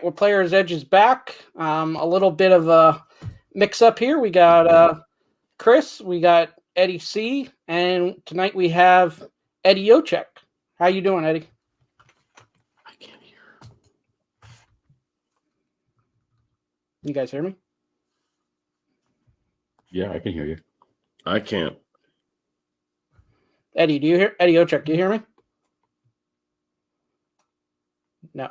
well, Player's Edge is back. A little bit of a mix-up here. We got Chris, we got Eddie C, and tonight we have Eddie Olczyk. How you doing, Eddie? I can't hear. You guys hear me? Yeah, I can hear you. I can't. Eddie, do you hear? Eddie Olczyk, do you hear me? No.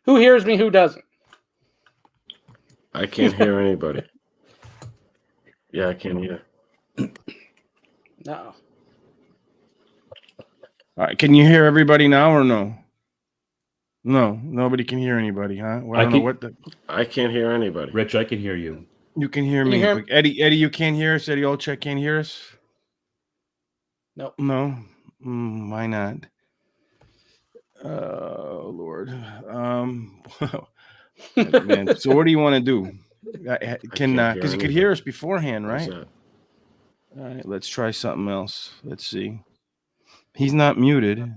Who hears me? Who doesn't? I can't hear anybody. Yeah, I can't hear. No. All right, can you hear everybody now or no? No, nobody can hear anybody, huh? Well, I don't know what the. I can't hear anybody. Rich, I can hear you. You can hear me. Eddie, you can't hear us. Eddie Olczyk can't hear us. Nope. No. Why not? Oh Lord. Man. So what do you want to do? Because you could hear us beforehand, right? All right, let's try something else. Let's see. He's not muted.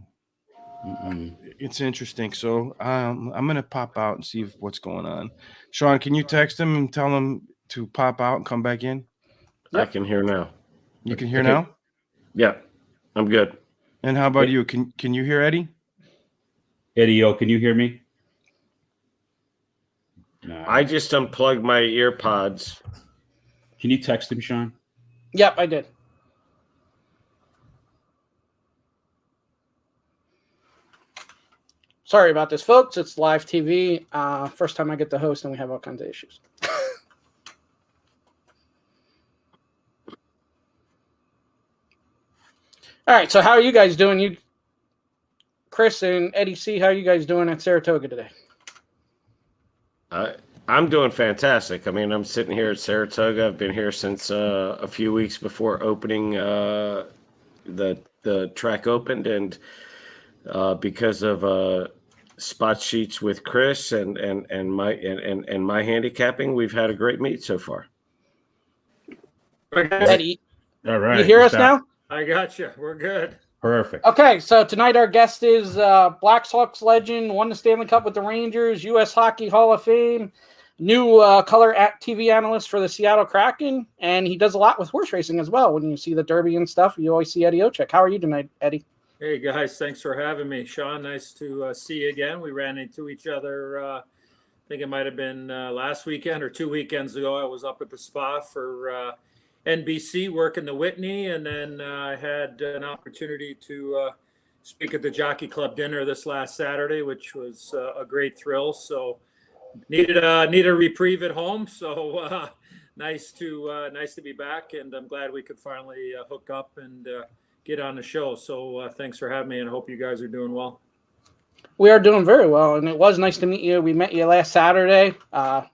It's interesting. So I'm gonna pop out and see what's going on. Shawn, can you text him and tell him to pop out and come back in? Yep. I can hear now. You can hear now? Yeah, I'm good. And how about you? Can you hear Eddie? Eddie, can you hear me? No. I just unplugged my ear pods. Can you text him, Shawn? Yep, I did. Sorry about this, folks. It's live TV. First time I get to host, and we have all kinds of issues. All right, so how are you guys doing? Chris and Eddie C, how are you guys doing at Saratoga today? I'm doing fantastic. I mean, I'm sitting here at Saratoga. I've been here since a few weeks before opening the track opened, and because of spot sheets with Chris and my handicapping, we've had a great meet so far. Eddie, all right, you hear us now? I got you. We're good. Perfect. Okay, so tonight our guest is Blackhawks legend, won the Stanley Cup with the Rangers, U.S. Hockey Hall of Fame, new color TV analyst for the Seattle Kraken, and he does a lot with horse racing as well. When you see the Derby and stuff, you always see Eddie Olczyk. How are you tonight, Eddie? Hey, guys. Thanks for having me. Shawn, nice to see you again. We ran into each other, I think it might have been last weekend or 2 weekends ago. I was up at the spa for NBC working the Whitney, and then I had an opportunity to speak at the Jockey Club dinner this last Saturday, which was a great thrill. So needed a reprieve at home. So nice to be back, and I'm glad we could finally hook up and get on the show. So thanks for having me, and I hope you guys are doing well. We are doing very well, and it was nice to meet you. We met you last Saturday.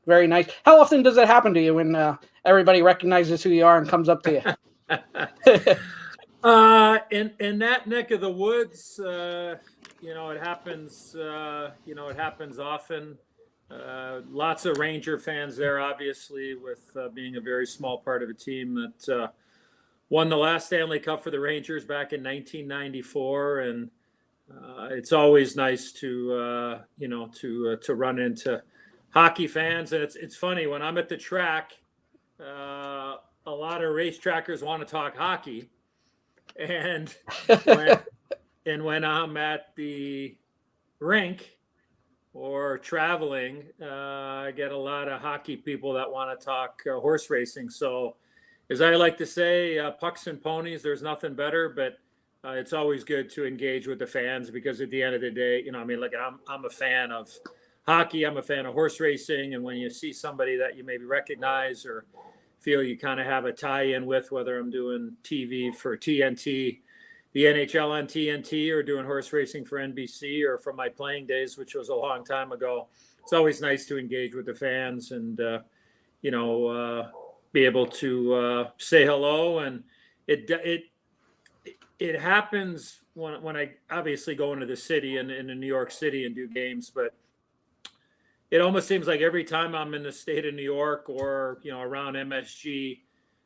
Very nice. How often does that happen to you when everybody recognizes who you are and comes up to you? In that neck of the woods, it happens. It happens often. Lots of Ranger fans there, obviously, with being a very small part of a team that won the last Stanley Cup for the Rangers back in 1994, and it's always nice to run into hockey fans. And it's funny when I'm at the track, a lot of race trackers want to talk hockey, and when I'm at the rink or traveling, I get a lot of hockey people that want to talk horse racing. So, as I like to say, pucks and ponies, there's nothing better, but it's always good to engage with the fans, because at the end of the day, I'm a fan of hockey. I'm a fan of horse racing. And when you see somebody that you maybe recognize or feel you kind of have a tie-in with, whether I'm doing TV for TNT, the NHL on TNT, or doing horse racing for NBC, or from my playing days, which was a long time ago, it's always nice to engage with the fans and, be able to say hello. And it happens when I obviously go into the city and in New York City and do games, but it almost seems like every time I'm in the state of New York or, around MSG,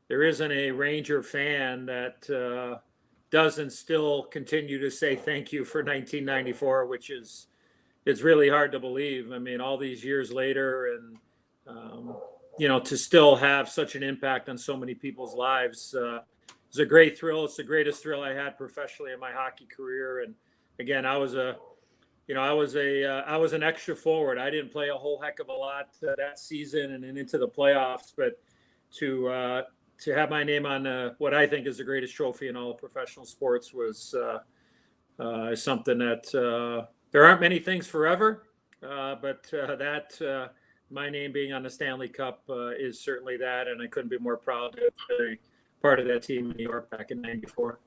there isn't a Ranger fan that doesn't still continue to say thank you for 1994, which is, it's really hard to believe. I mean, all these years later, and to still have such an impact on so many people's lives, it's a great thrill. It's the greatest thrill I had professionally in my hockey career. And again, I was an extra forward. I didn't play a whole heck of a lot that season and then into the playoffs, but to have my name on what I think is the greatest trophy in all of professional sports was something that there aren't many things forever, but my name being on the Stanley Cup is certainly that, and I couldn't be more proud to be part of that team in New York back in '94.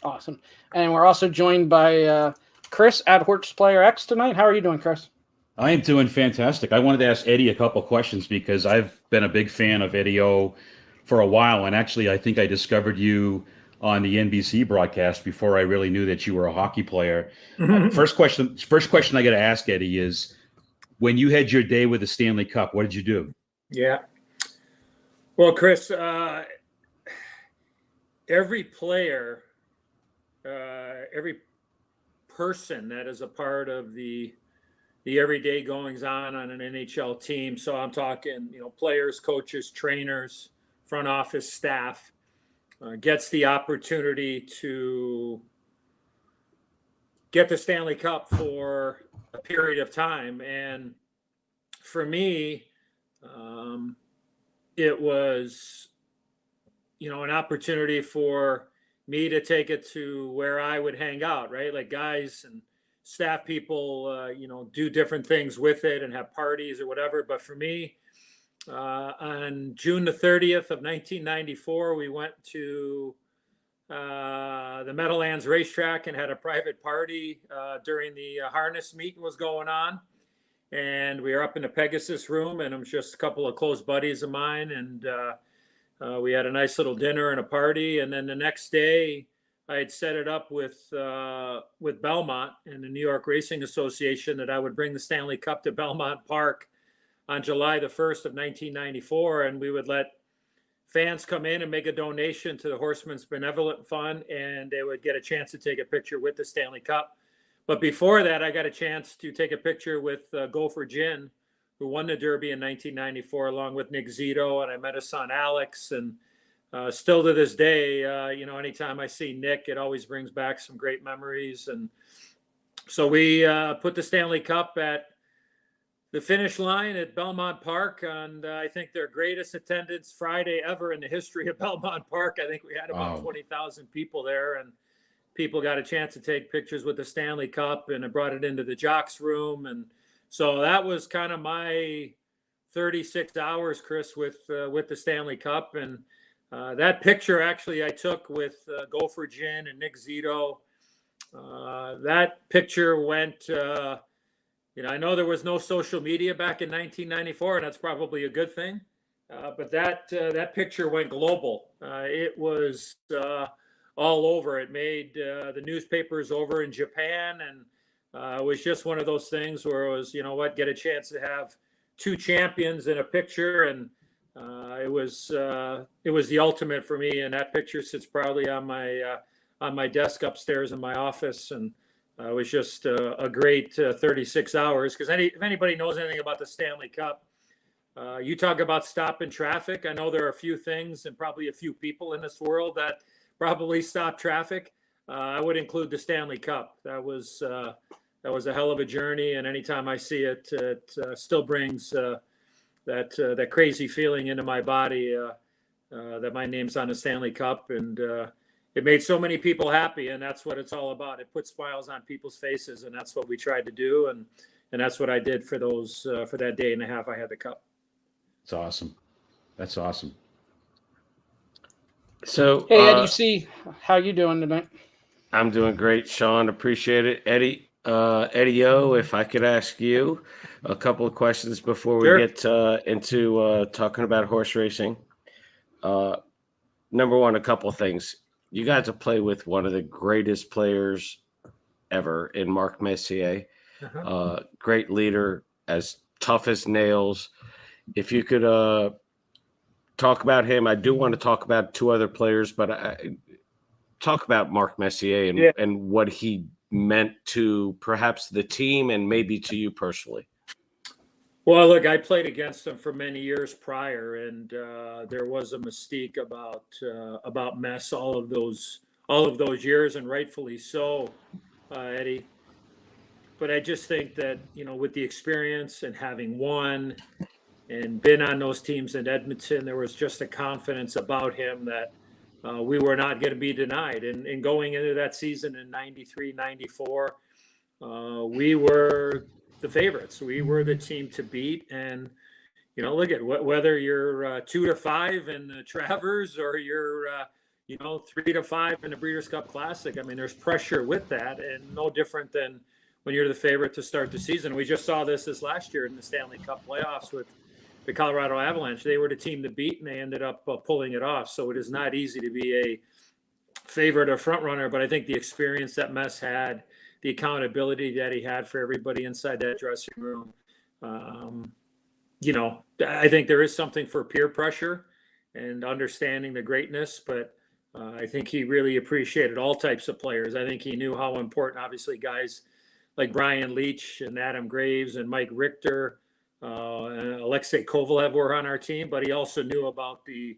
Awesome. And we're also joined by Chris at Horts Player X tonight. How are you doing, Chris? I am doing fantastic. I wanted to ask Eddie a couple questions because I've been a big fan of Eddie O for a while, and actually I think I discovered you on the NBC broadcast before I really knew that you were a hockey player. First question I got to ask Eddie is, when you had your day with the Stanley Cup, what did you do? Yeah. Well, Chris, every player, every person that is a part of the everyday goings on an NHL team. So I'm talking, players, coaches, trainers, front office staff, gets the opportunity to get the Stanley Cup for a period of time. And for me, it was, an opportunity for me to take it to where I would hang out, right? Like guys and staff people, do different things with it and have parties or whatever. But for me, on June the 30th of 1994, we went to the Meadowlands racetrack and had a private party during the harness meet was going on. And we were up in the Pegasus room, and it was just a couple of close buddies of mine. And we had a nice little dinner and a party. And then the next day, I had set it up with Belmont and the New York Racing Association that I would bring the Stanley Cup to Belmont Park on July the 1st of 1994. And we would let fans come in and make a donation to the Horsemen's Benevolent Fund, and they would get a chance to take a picture with the Stanley Cup. But before that, I got a chance to take a picture with Gopher Gin, who won the Derby in 1994, along with Nick Zito, and I met his son, Alex. And still to this day, anytime I see Nick, it always brings back some great memories. And so we put the Stanley Cup at the finish line at Belmont Park on, I think, their greatest attendance Friday ever in the history of Belmont Park. I think we had about 20,000 people there, and people got a chance to take pictures with the Stanley Cup, and I brought it into the Jocks room. And so that was kind of my 36 hours, Chris, with the Stanley Cup. And that picture actually I took with Gopher Gin and Nick Zito. That picture went, I know there was no social media back in 1994, and that's probably a good thing. But that picture went global. It was all over. It made the newspapers over in Japan, and it was just one of those things where it was, get a chance to have two champions in a picture, and it was the ultimate for me. And that picture sits proudly on my desk upstairs in my office, and it was just a great 36 hours. Because if anybody knows anything about the Stanley Cup, you talk about stopping traffic. I know there are a few things and probably a few people in this world that probably stop traffic. I would include the Stanley Cup. That was a hell of a journey, and anytime I see it, it still brings that crazy feeling into my body that my name's on the Stanley Cup, and it made so many people happy, and that's what it's all about. It puts smiles on people's faces, and that's what we tried to do, and that's what I did for that day and a half I had the cup. It's awesome. That's awesome. So, hey, Eddie C, how you doing tonight? I'm doing great, Shawn. Appreciate it. Eddie O, if I could ask you a couple of questions before we get into talking about horse racing. Number one, a couple of things. You got to play with one of the greatest players ever in Marc Messier. Great leader, as tough as nails. If you could talk about him. I do want to talk about two other players, but talk about Mark Messier and, and what he meant to perhaps the team and maybe to you personally. Well, look, I played against him for many years prior, and there was a mystique about Mess all of those years, and rightfully so, Eddie. But I just think that, you know, with the experience and having won and been on those teams in Edmonton, there was just a confidence about him that we were not going to be denied. And going into that season in 93, 94, we were the favorites. We were the team to beat. And, you know, look at whether you're 2-5 in the Travers or you're, 3-5 in the Breeders' Cup Classic. I mean, there's pressure with that, and no different than when you're the favorite to start the season. We just saw this last year in the Stanley Cup playoffs with the Colorado Avalanche. They were the team to beat, and they ended up pulling it off. So it is not easy to be a favorite or front runner, but I think the experience that Mess had, the accountability that he had for everybody inside that dressing room, I think there is something for peer pressure and understanding the greatness, but I think he really appreciated all types of players. I think he knew how important, obviously, guys like Brian Leach and Adam Graves and Mike Richter, Alexei Kovalev were on our team, but he also knew about the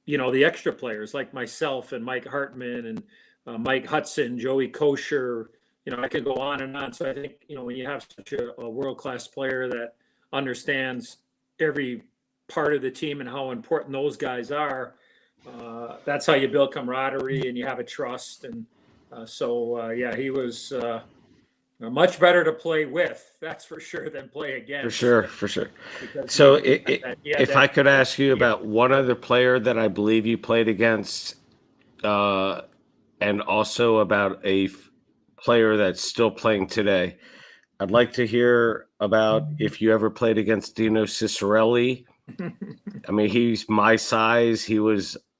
extra players like myself and Mike Hartman and Mike Hudson, Joey Kosher. I could go on and on. So I think, when you have such a world-class player that understands every part of the team and how important those guys are, that's how you build camaraderie and you have a trust. And he was much better to play with, that's for sure, than play against. For sure. So if I could ask you about one other player that I believe you played against, and also about a player that's still playing today, I'd like to hear about if you ever played against Dino Ciccarelli. I mean, he's my size.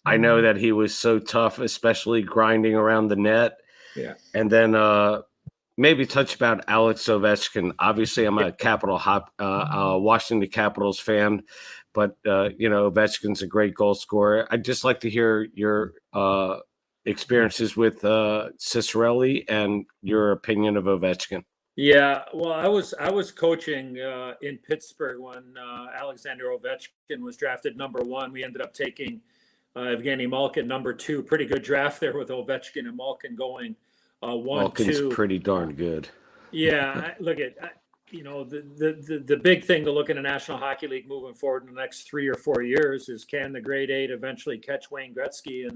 I know that he was so tough, especially grinding around the net. Yeah. And then maybe touch about Alex Ovechkin. Obviously, I'm a Washington Capitals fan, but Ovechkin's a great goal scorer. I'd just like to hear your experiences with Ciccarelli and your opinion of Ovechkin. Yeah, well, I was coaching in Pittsburgh when Alexander Ovechkin was drafted number 1. We ended up taking Evgeny Malkin number 2. Pretty good draft there with Ovechkin and Malkin going 1-2. Malkin's pretty darn good. Yeah, look at the big thing to look in the National Hockey League moving forward in the next 3 or 4 years is, can the grade 8 eventually catch Wayne Gretzky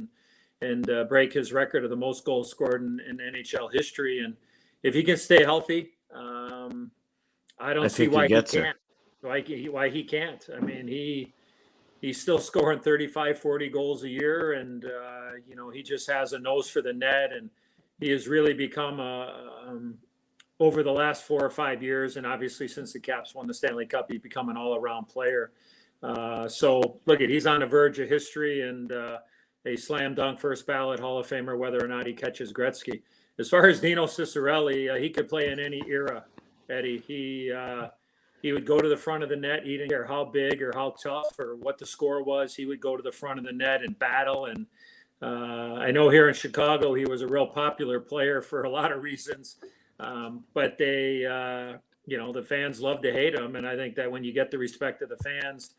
and break his record of the most goals scored in NHL history? And if he can stay healthy, I don't see why he can't. Why he can't. I mean, he's still scoring 35, 40 goals a year, and he just has a nose for the net, and he has really become over the last 4 or 5 years, and obviously since the Caps won the Stanley Cup, he's become an all-around player. So look, he's on the verge of history and a slam dunk first ballot Hall of Famer, whether or not he catches Gretzky. As far as Dino Ciccarelli, he could play in any era, Eddie. He would go to the front of the net, he didn't care how big or how tough or what the score was. He would go to the front of the net and battle. And I know here in Chicago, he was a real popular player for a lot of reasons. But the fans love to hate him. And I think that when you get the respect of the fans,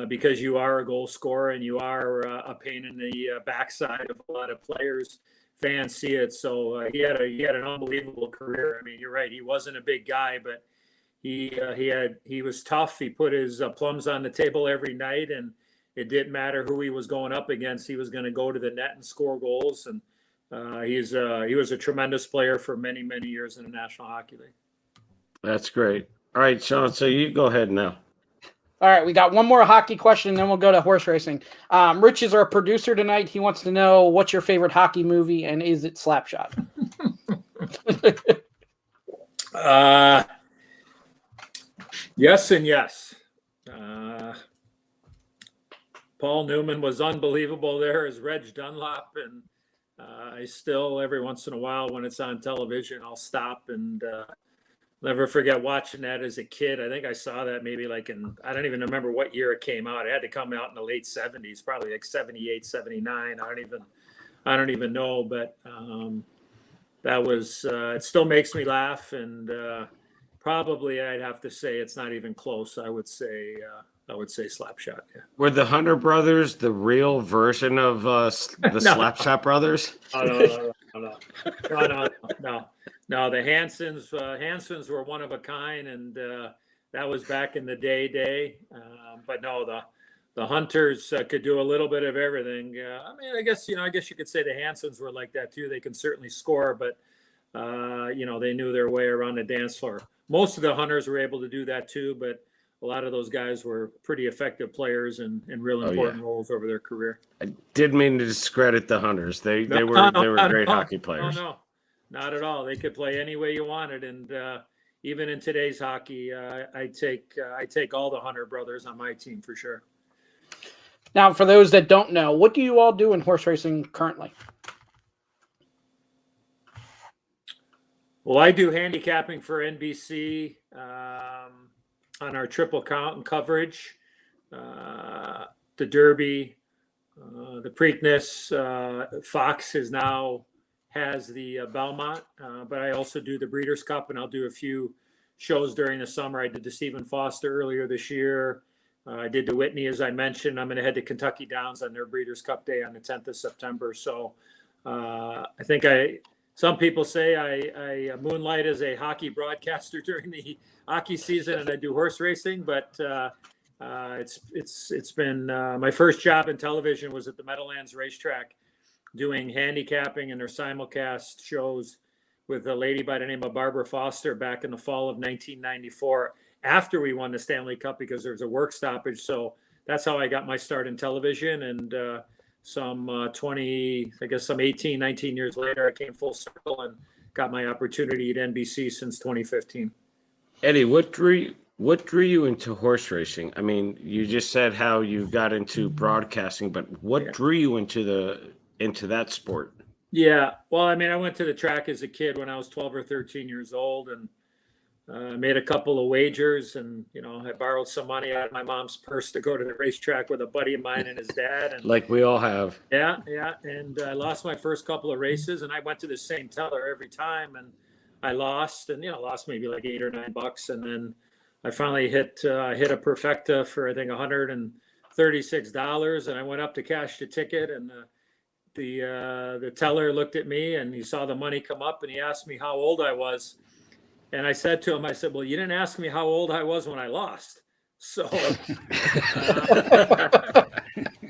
because you are a goal scorer and you are a pain in the backside of a lot of players, fans see it. So he had an unbelievable career. I mean, you're right. He wasn't a big guy, but he was tough. He put his plums on the table every night, and it didn't matter who he was going up against. He was going to go to the net and score goals. And he was a tremendous player for many, many years in the National Hockey League. That's great. All right, Shawn, so you go ahead now. All right, we got one more hockey question, and then we'll go to horse racing. Rich is our producer tonight. He wants to know, what's your favorite hockey movie, and is it Slapshot? Yes and yes. Paul Newman was unbelievable there as Reg Dunlop, and I still, every once in a while when it's on television, I'll stop and never forget watching that as a kid. I think I saw that maybe I don't even remember what year it came out. It had to come out in the late 70s, probably like 78, 79. I don't even I don't even know, but that was it still makes me laugh, and probably I'd have to say it's not even close. I would say Slapshot. Yeah. Were the Hunter brothers the real version of the Slapshot brothers? No. The Hansons were one of a kind, and that was back in the day. But no, the Hunters could do a little bit of everything. I mean, I guess you could say the Hansons were like that too. They can certainly score, but they knew their way around the dance floor. Most of the Hunters were able to do that too, but a lot of those guys were pretty effective players in real important roles over their career. I didn't mean to discredit the Hunters. They were great hockey players. No, not at all. They could play any way you wanted, and even in today's hockey, I take all the Hunter brothers on my team for sure. Now, for those that don't know, what do you all do in horse racing currently? Well, I do handicapping for NBC on our Triple Crown coverage, the Derby, the Preakness. Fox has the Belmont, but I also do the Breeders' Cup, and I'll do a few shows during the summer. I did the Stephen Foster earlier this year. I did the Whitney, as I mentioned. I'm going to head to Kentucky Downs on their Breeders' Cup Day on the 10th of September. So I think some people say I moonlight as a hockey broadcaster during the hockey season, and I do horse racing. But it's been my first job in television was at the Meadowlands Racetrack, doing handicapping and their simulcast shows with a lady by the name of Barbara Foster back in the fall of 1994. After we won the Stanley Cup, because there was a work stoppage. So that's how I got my start in television. And some 18, 19 years later, I came full circle and got my opportunity at NBC since 2015. Eddie, what drew you into horse racing? I mean, you just said how you got into broadcasting, but what drew you into that sport? Yeah, well, I mean, I went to the track as a kid when I was 12 or 13 years old, and made a couple of wagers, and I borrowed some money out of my mom's purse to go to the racetrack with a buddy of mine and his dad, and like we all have. Yeah, and I lost my first couple of races, and I went to the same teller every time, and I lost, and lost maybe like $8 or $9, and then I finally hit a perfecta for I think $136, and I went up to cash the ticket, and the teller looked at me, and he saw the money come up, and he asked me how old I was. And I said to him, well, you didn't ask me how old I was when I lost. So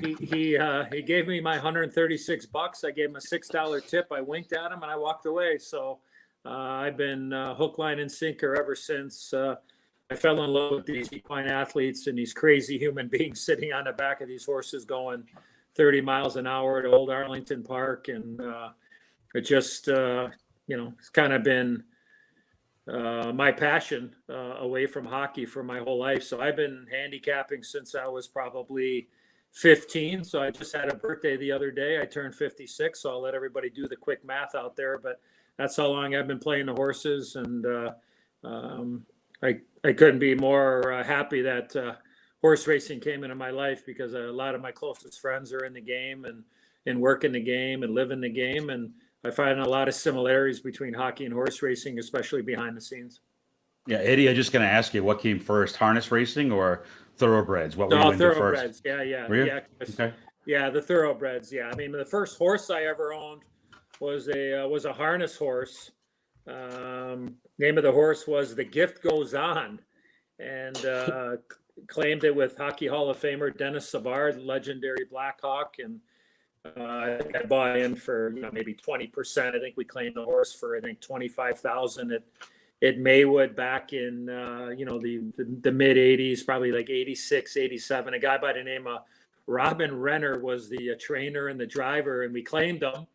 he gave me my $136. I gave him a $6 tip. I winked at him and I walked away. So I've been hook, line, and sinker ever since. I fell in love with these equine athletes and these crazy human beings sitting on the back of these horses going 30 miles an hour at Old Arlington Park. And it just, it's kind of been my passion away from hockey for my whole life. So I've been handicapping since I was probably 15. So I just had a birthday the other day. I turned 56. So I'll let everybody do the quick math out there. But that's how long I've been playing the horses. And I couldn't be more happy that horse racing came into my life, because a lot of my closest friends are in the game and work in the game and live in the game. And I find a lot of similarities between hockey and horse racing, especially behind the scenes. Yeah, Eddie, I'm just going to ask you, what came first, harness racing or thoroughbreds? What were you into Thoroughbreds. first? Yeah. Were you? Yeah. Okay. Yeah, the thoroughbreds. Yeah, I mean, the first horse I ever owned was a harness horse. Name of the horse was The Gift Goes On, and claimed it with Hockey Hall of Famer Dennis Savard, legendary Blackhawk, and I think I bought in for maybe 20%. I think we claimed the horse for $25,000 at Maywood back in the mid 80s, probably like 86, 87. A guy by the name of Robin Renner was the trainer and the driver, and we claimed him.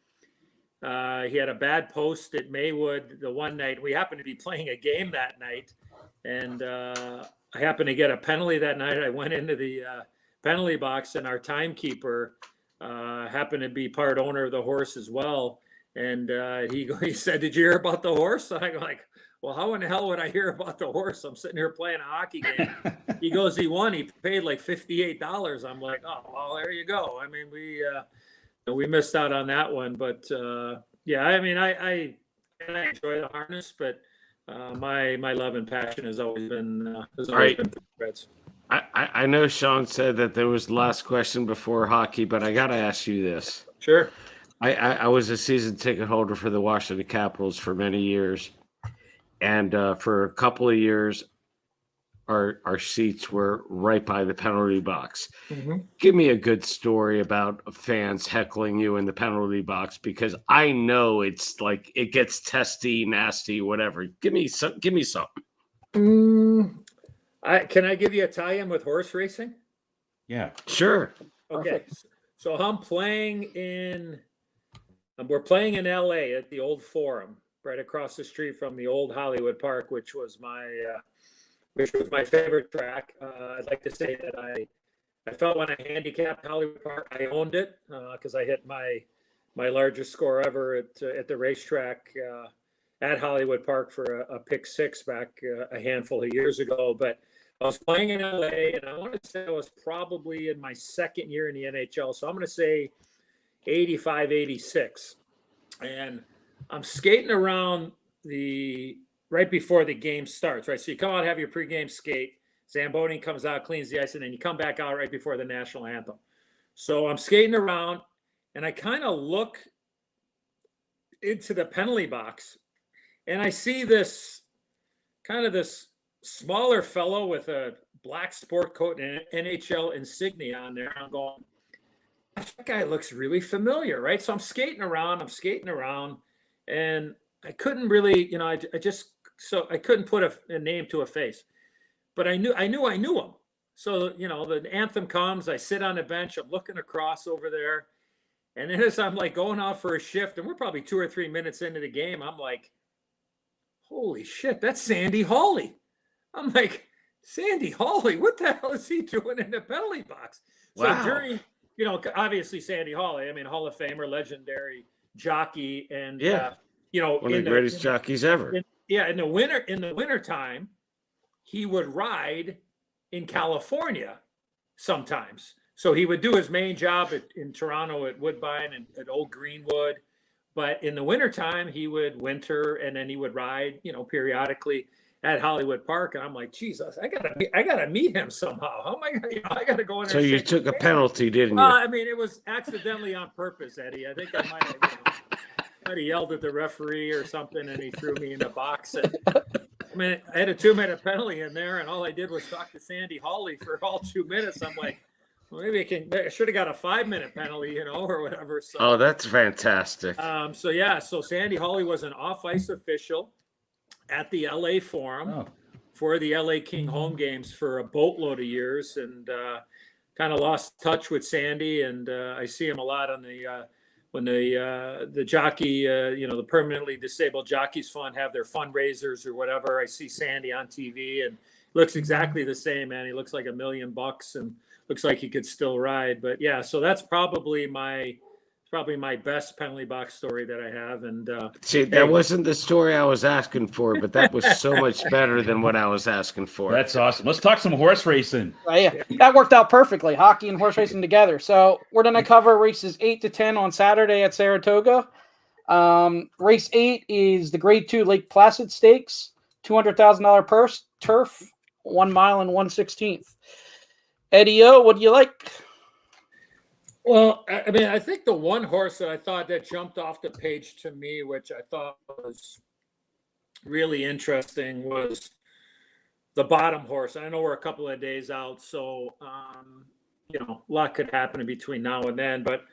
He had a bad post at Maywood the one night. We happened to be playing a game that night, and I happened to get a penalty that night. I went into the penalty box, and our timekeeper happened to be part owner of the horse as well. And he said, "Did you hear about the horse?" And I go like, "Well, how in the hell would I hear about the horse? I'm sitting here playing a hockey game." He goes, "He won. He paid like $58." I'm like, "Oh, well, there you go." I mean, we missed out on that one. But yeah, I mean, I enjoy the harness, but my love and passion has always been Thoroughbreds. I know Shawn said that there was the last question before hockey, but I got to ask you this. Sure. I was a season ticket holder for the Washington Capitals for many years. And for a couple of years, our seats were right by the penalty box. Mm-hmm. Give me a good story about fans heckling you in the penalty box, because I know it's like it gets testy, nasty, whatever. Give me something. Can I give you a tie-in with horse racing? Yeah, sure. Okay, so we're playing in LA at the old Forum, right across the street from the old Hollywood Park, which was my favorite track. I'd like to say that I felt when I handicapped Hollywood Park, I owned it because I hit my largest score ever at the racetrack at Hollywood Park for a pick six back a handful of years ago. But I was playing in LA, and I want to say I was probably in my second year in the NHL. So I'm going to say 85, 86. And I'm skating around right before the game starts, right? So you come out, have your pregame skate. Zamboni comes out, cleans the ice, and then you come back out right before the national anthem. So I'm skating around, and I kind of look into the penalty box, and I see this smaller fellow with a black sport coat and an NHL insignia on there. I'm going, that guy looks really familiar, right? So I'm skating around, and I couldn't really, I couldn't put a name to a face, but I knew him. So, the anthem comes, I sit on the bench, I'm looking across over there. And then as I'm like going out for a shift, and we're probably 2 or 3 minutes into the game, I'm like, holy shit, that's Sandy Hawley. I'm like, Sandy Hawley, what the hell is he doing in the penalty box? Wow. So during, obviously Sandy Hawley, I mean, Hall of Famer, legendary jockey, and one of the greatest jockeys ever. In the winter time, he would ride in California sometimes. So he would do his main job in Toronto at Woodbine and at Old Greenwood. But in the wintertime, he would winter, and then he would ride, periodically at Hollywood Park. And I'm like, Jesus, I gotta meet him somehow. How am I gonna, I gotta go in there. So you took a penalty, didn't you? I mean, it was accidentally on purpose, Eddie. I think I might have yelled at the referee or something, and he threw me in the box. And, I mean, I had a 2-minute penalty in there, and all I did was talk to Sandy Hawley for all 2 minutes. I'm like, well, maybe I should have got a 5-minute penalty, or whatever. So, oh, that's fantastic. So Sandy Hawley was an off-ice official at the LA Forum for the LA King home games for a boatload of years, and kind of lost touch with Sandy. And I see him a lot on when the jockey, the permanently disabled jockeys fund have their fundraisers or whatever. I see Sandy on TV, and looks exactly the same, man. He looks like $1 million and looks like he could still ride. But yeah, so that's probably my best penalty box story that I have. And see, that wasn't the story I was asking for, but that was so much better than what I was asking for. That's awesome. Let's talk some horse racing. Yeah, that worked out perfectly. Hockey and horse racing together. So we're going to cover races 8 to 10 on Saturday at Saratoga. Race 8 is the Grade 2 Lake Placid Stakes, $200,000 purse, turf, 1 mile and 1/16. Eddie O, what do you like? Well, I mean, I think the one horse that I thought that jumped off the page to me, which I thought was really interesting, was the bottom horse. I know we're a couple of days out, so a lot could happen in between now and then. But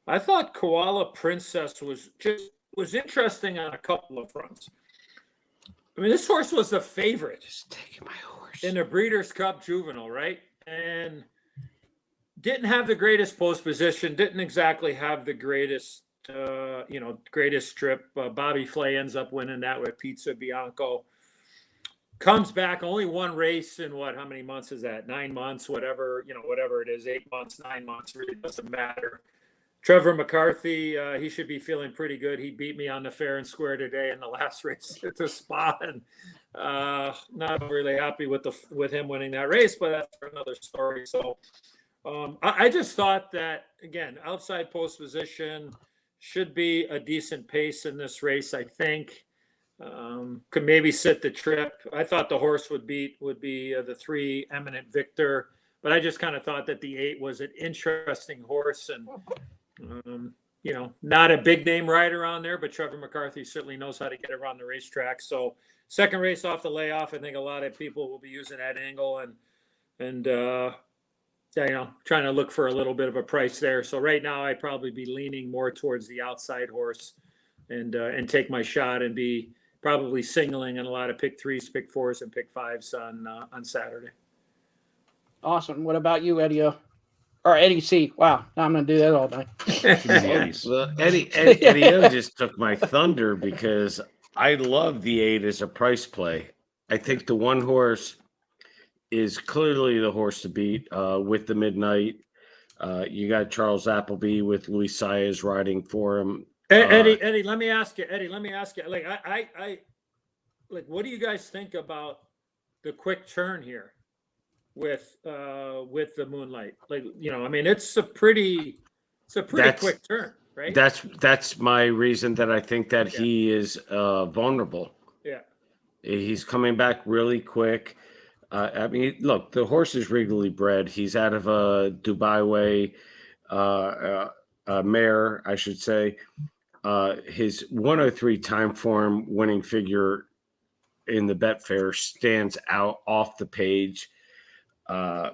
I thought Koala Princess was interesting on a couple of fronts. I mean, this horse was the favorite. Just taking my horse in the Breeders' Cup Juvenile, right? And didn't have the greatest post position, didn't exactly have the greatest, greatest trip. Bobby Flay ends up winning that with Pizza Bianco. Comes back, only one race in how many months is that? 9 months, whatever it is, 8 months, 9 months, really doesn't matter. Trevor McCarthy, he should be feeling pretty good. He beat me on the fair and square today in the last race at the Spa, and not really happy with him winning that race, but that's for another story. So I just thought that, again, outside post position should be a decent pace in this race, I think. Could maybe sit the trip. I thought the horse would be the 3 Eminent Victor, but I just kind of thought that the 8 was an interesting horse, and not a big name rider on there, but Trevor McCarthy certainly knows how to get around the racetrack. So second race off the layoff, I think a lot of people will be using that angle and trying to look for a little bit of a price there. So right now I'd probably be leaning more towards the outside horse and take my shot and be probably singling in a lot of pick 3s, pick 4s, and pick 5s on Saturday. Awesome. What about you, Eddie O? Or Eddie C? Wow, now I'm going to do that all day. Well, Eddie O just took my thunder because I love the 8 as a price play. I think the 1 horse is clearly the horse to beat with the Midnight. You got Charles Appleby with Luis Saez riding for him. Eddie, let me ask you. Like, I what do you guys think about the quick turn here with the Moonlight? Like, I mean, it's a pretty quick turn, right? That's my reason that I think that he is vulnerable. Yeah, he's coming back really quick. I mean, look, the horse is regally bred. He's out of a Dubai Way mare, I should say. His 103 time form winning figure in the Betfair stands out off the page. I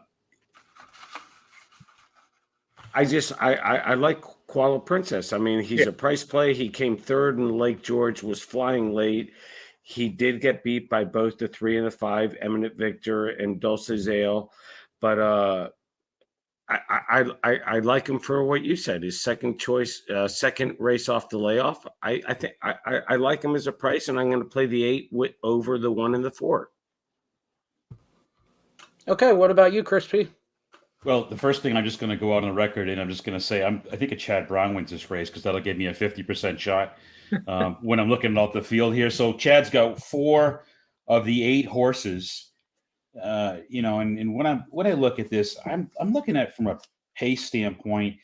like Koala Princess. I mean, he's a price play. He came 3rd in Lake George, was flying late. He did get beat by both the 3 and the 5, Eminent Victor and Dulce Zale, but I like him for what you said. His second choice, second race off the layoff. I think I like him as a price, and I'm going to play the 8 over the 1 and the 4. Okay, what about you, Chris P? Well, the first thing I'm just going to go out on the record, and I'm just going to say I think a Chad Brown wins this race because that'll give me a 50% shot when I'm looking at the field here. So Chad's got 4 of the 8 horses. And when I look at this, I'm looking at it from a pace standpoint.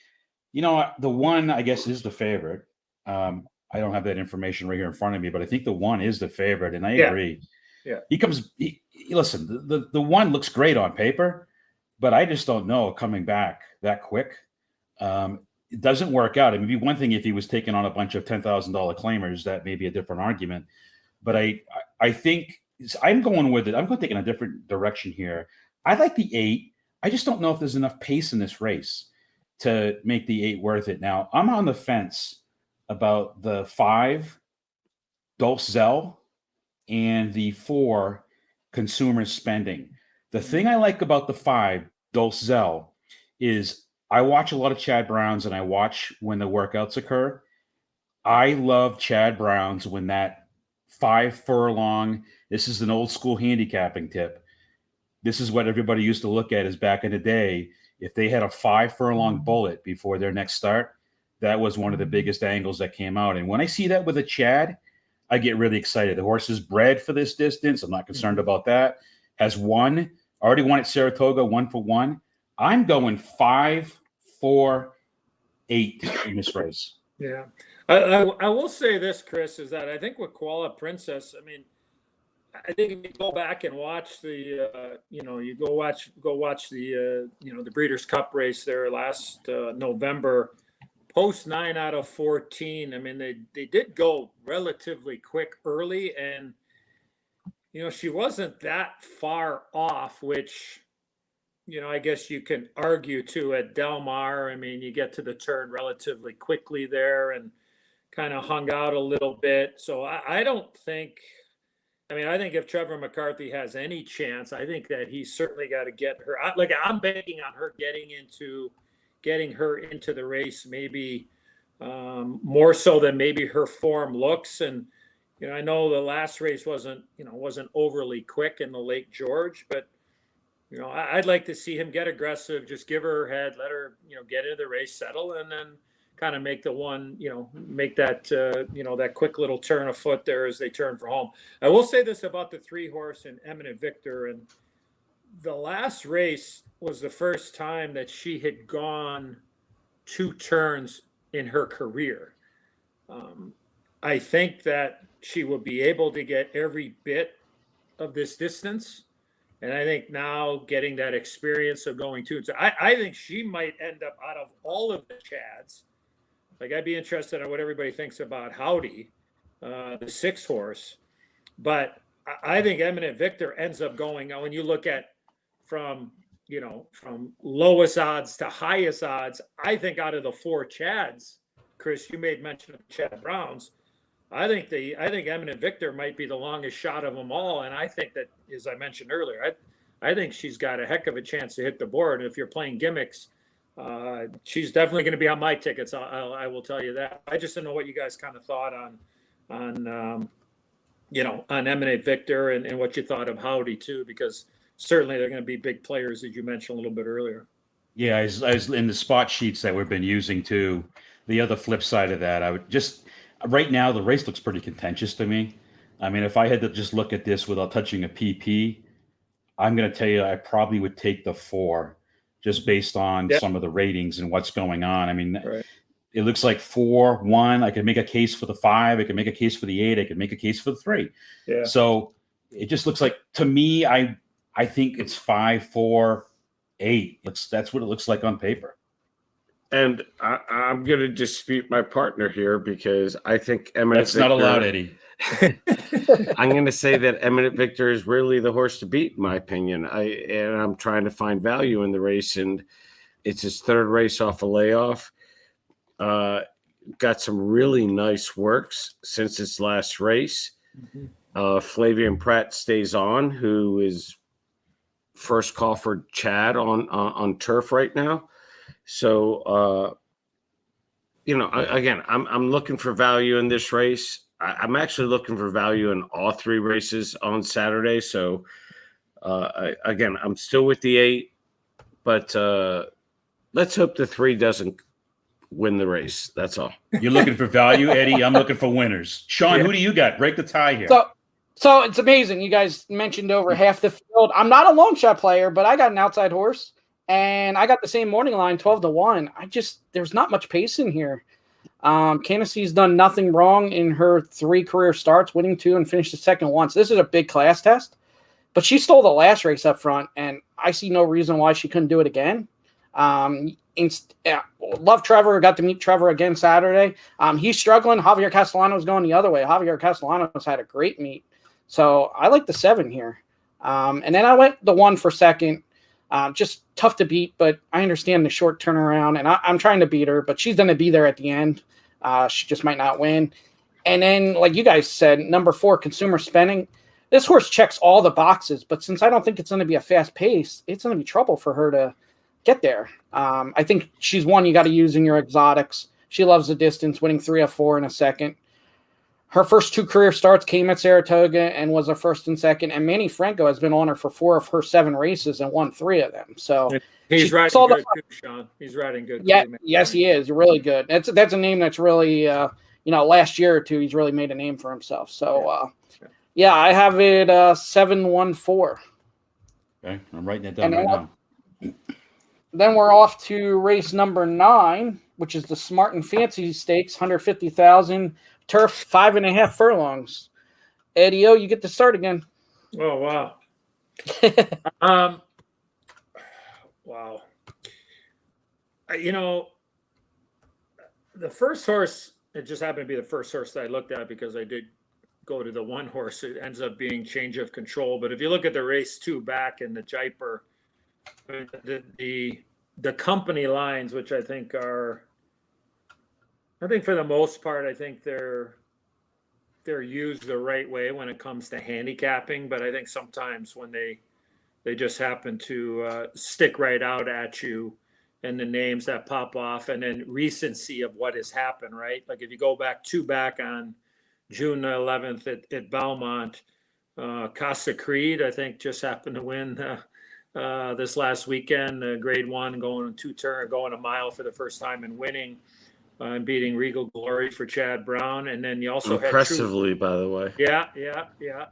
The 1, I guess, is the favorite. I don't have that information right here in front of me, but I think the 1 is the favorite, and I agree. Yeah. Listen, the 1 looks great on paper, but I just don't know coming back that quick. It doesn't work out. It would be one thing if he was taking on a bunch of $10,000 claimers. That may be a different argument. But I think I'm going with it. I'm going to take in a different direction here. I like the 8. I just don't know if there's enough pace in this race to make the 8 worth it. Now, I'm on the fence about the 5, Dulce Zell, and the 4, Consumer Spending. The thing I like about the 5, Dulce Zell, is I watch a lot of Chad Browns and I watch when the workouts occur. I love Chad Browns when that 5 furlong, this is an old school handicapping tip. This is what everybody used to look at as back in the day. If they had a 5 furlong bullet before their next start, that was one of the biggest angles that came out. And when I see that with a Chad, I get really excited. The horse is bred for this distance. I'm not concerned about that. Has won, already won at Saratoga, 1 for 1. I'm going 5, 4, 8 in this race. Yeah. I will say this, Chris, is that I think with Koala Princess, I mean, I think if you go back and watch the, you go watch the, the Breeders' Cup race there last November, post 9 out of 14. I mean, they did go relatively quick early, and she wasn't that far off, which, I guess you can argue too at Del Mar. I mean, you get to the turn relatively quickly there and kind of hung out a little bit. So I don't think. I mean, I think if Trevor McCarthy has any chance, I think that he's certainly got to get her. Like, I'm banking on her getting her into the race, maybe more so than maybe her form looks. And I know the last race wasn't overly quick in the Lake George, but I'd like to see him get aggressive, just give her her head, let her get into the race, settle, and then kind of make the one, make that, that quick little turn of foot there as they turn for home. I will say this about the 3 horse and Eminent Victor, and the last race was the first time that she had gone 2 turns in her career. I think that she will be able to get every bit of this distance. And I think now getting that experience of going 2, I think she might end up out of all of the Chads. Like, I'd be interested in what everybody thinks about Howdy, the 6 horse. But I think Eminent Victor ends up going, when you look at from lowest odds to highest odds, I think out of the 4 Chads, Chris, you made mention of Chad Browns. I think Eminent Victor might be the longest shot of them all. And I think that, as I mentioned earlier, I think she's got a heck of a chance to hit the board. And if you're playing gimmicks, she's definitely going to be on my tickets. I will tell you that. I just don't know what you guys kind of thought on Eminent Victor and what you thought of Howdy too, because certainly they're going to be big players, as you mentioned a little bit earlier. Yeah, as in the spot sheets that we've been using too. The other flip side of that, I would just right now the race looks pretty contentious to me. I mean, if I had to just look at this without touching a PP, I'm going to tell you I probably would take the 4 just based on some of the ratings and what's going on. I mean, It looks like 4, 1. I could make a case for the 5. I could make a case for the 8. I could make a case for the 3. Yeah. So it just looks like, to me, I think it's 5, 4, 8. That's what it looks like on paper. And I'm going to dispute my partner here because I think Eminent That's not allowed, Eddie. I'm going to say that Eminent Victor is really the horse to beat, in my opinion. I'm trying to find value in the race, and it's his 3rd race off a layoff. Got some really nice works since its last race. Flavian Pratt stays on, who is first call for Chad on turf right now. So, again, I'm looking for value in this race. I'm actually looking for value in all 3 races on Saturday. So, again, I'm still with the 8, but let's hope the 3 doesn't win the race. That's all. You're looking for value, Eddie. I'm looking for winners. Shawn, who do you got? Break the tie here. So it's amazing. You guys mentioned over half the field. I'm not a long shot player, but I got an outside horse. And I got the same morning line, 12-1. There's not much pace in here. Candace's done nothing wrong in her 3 career starts, winning 2 and finished the second once. This is a big class test, but she stole the last race up front, and I see no reason why she couldn't do it again. Love Trevor. Got to meet Trevor again Saturday. He's struggling. Javier Castellano's going the other way. Javier Castellano's had a great meet. So I like the 7 here. And then I went the 1 for second. Just tough to beat, but I understand the short turnaround, and I'm trying to beat her, but she's going to be there at the end. She just might not win. And then, like you guys said, number 4, Consumer Spending. This horse checks all the boxes, but since I don't think it's going to be a fast pace, it's going to be trouble for her to get there. I think she's one you got to use in your exotics. She loves the distance, winning 3 of 4 in a second. Her first 2 career starts came at Saratoga and was a first and second. And Manny Franco has been on her for 4 of her 7 races and won 3 of them. So he's riding good too, Shawn. He's riding good. Yeah, yes, he is. Really good. That's a name that's really, last year or 2, he's really made a name for himself. So, I have it 7-1-4. Okay, I'm writing it down right now. Then we're off to race number 9, which is the Smart and Fancy Stakes, 150,000. Turf, 5.5 furlongs. Eddie O, you get to start again. Oh, wow. Wow. The first horse, it just happened to be the first horse that I looked at because I did go to the 1 horse. It ends up being Change of Control. But if you look at the race 2 back in the Jaipur, the company lines, which I think for the most part, I think they're used the right way when it comes to handicapping. But I think sometimes when they just happen to stick right out at you, and the names that pop off, and then recency of what has happened, right? Like if you go back on June 11th at Belmont, Casa Creed, I think, just happened to win this last weekend, grade 1, going 2 turn, going a mile for the first time and winning. And beating Regal Glory for Chad Brown. And then you also impressively, by the way. Yeah.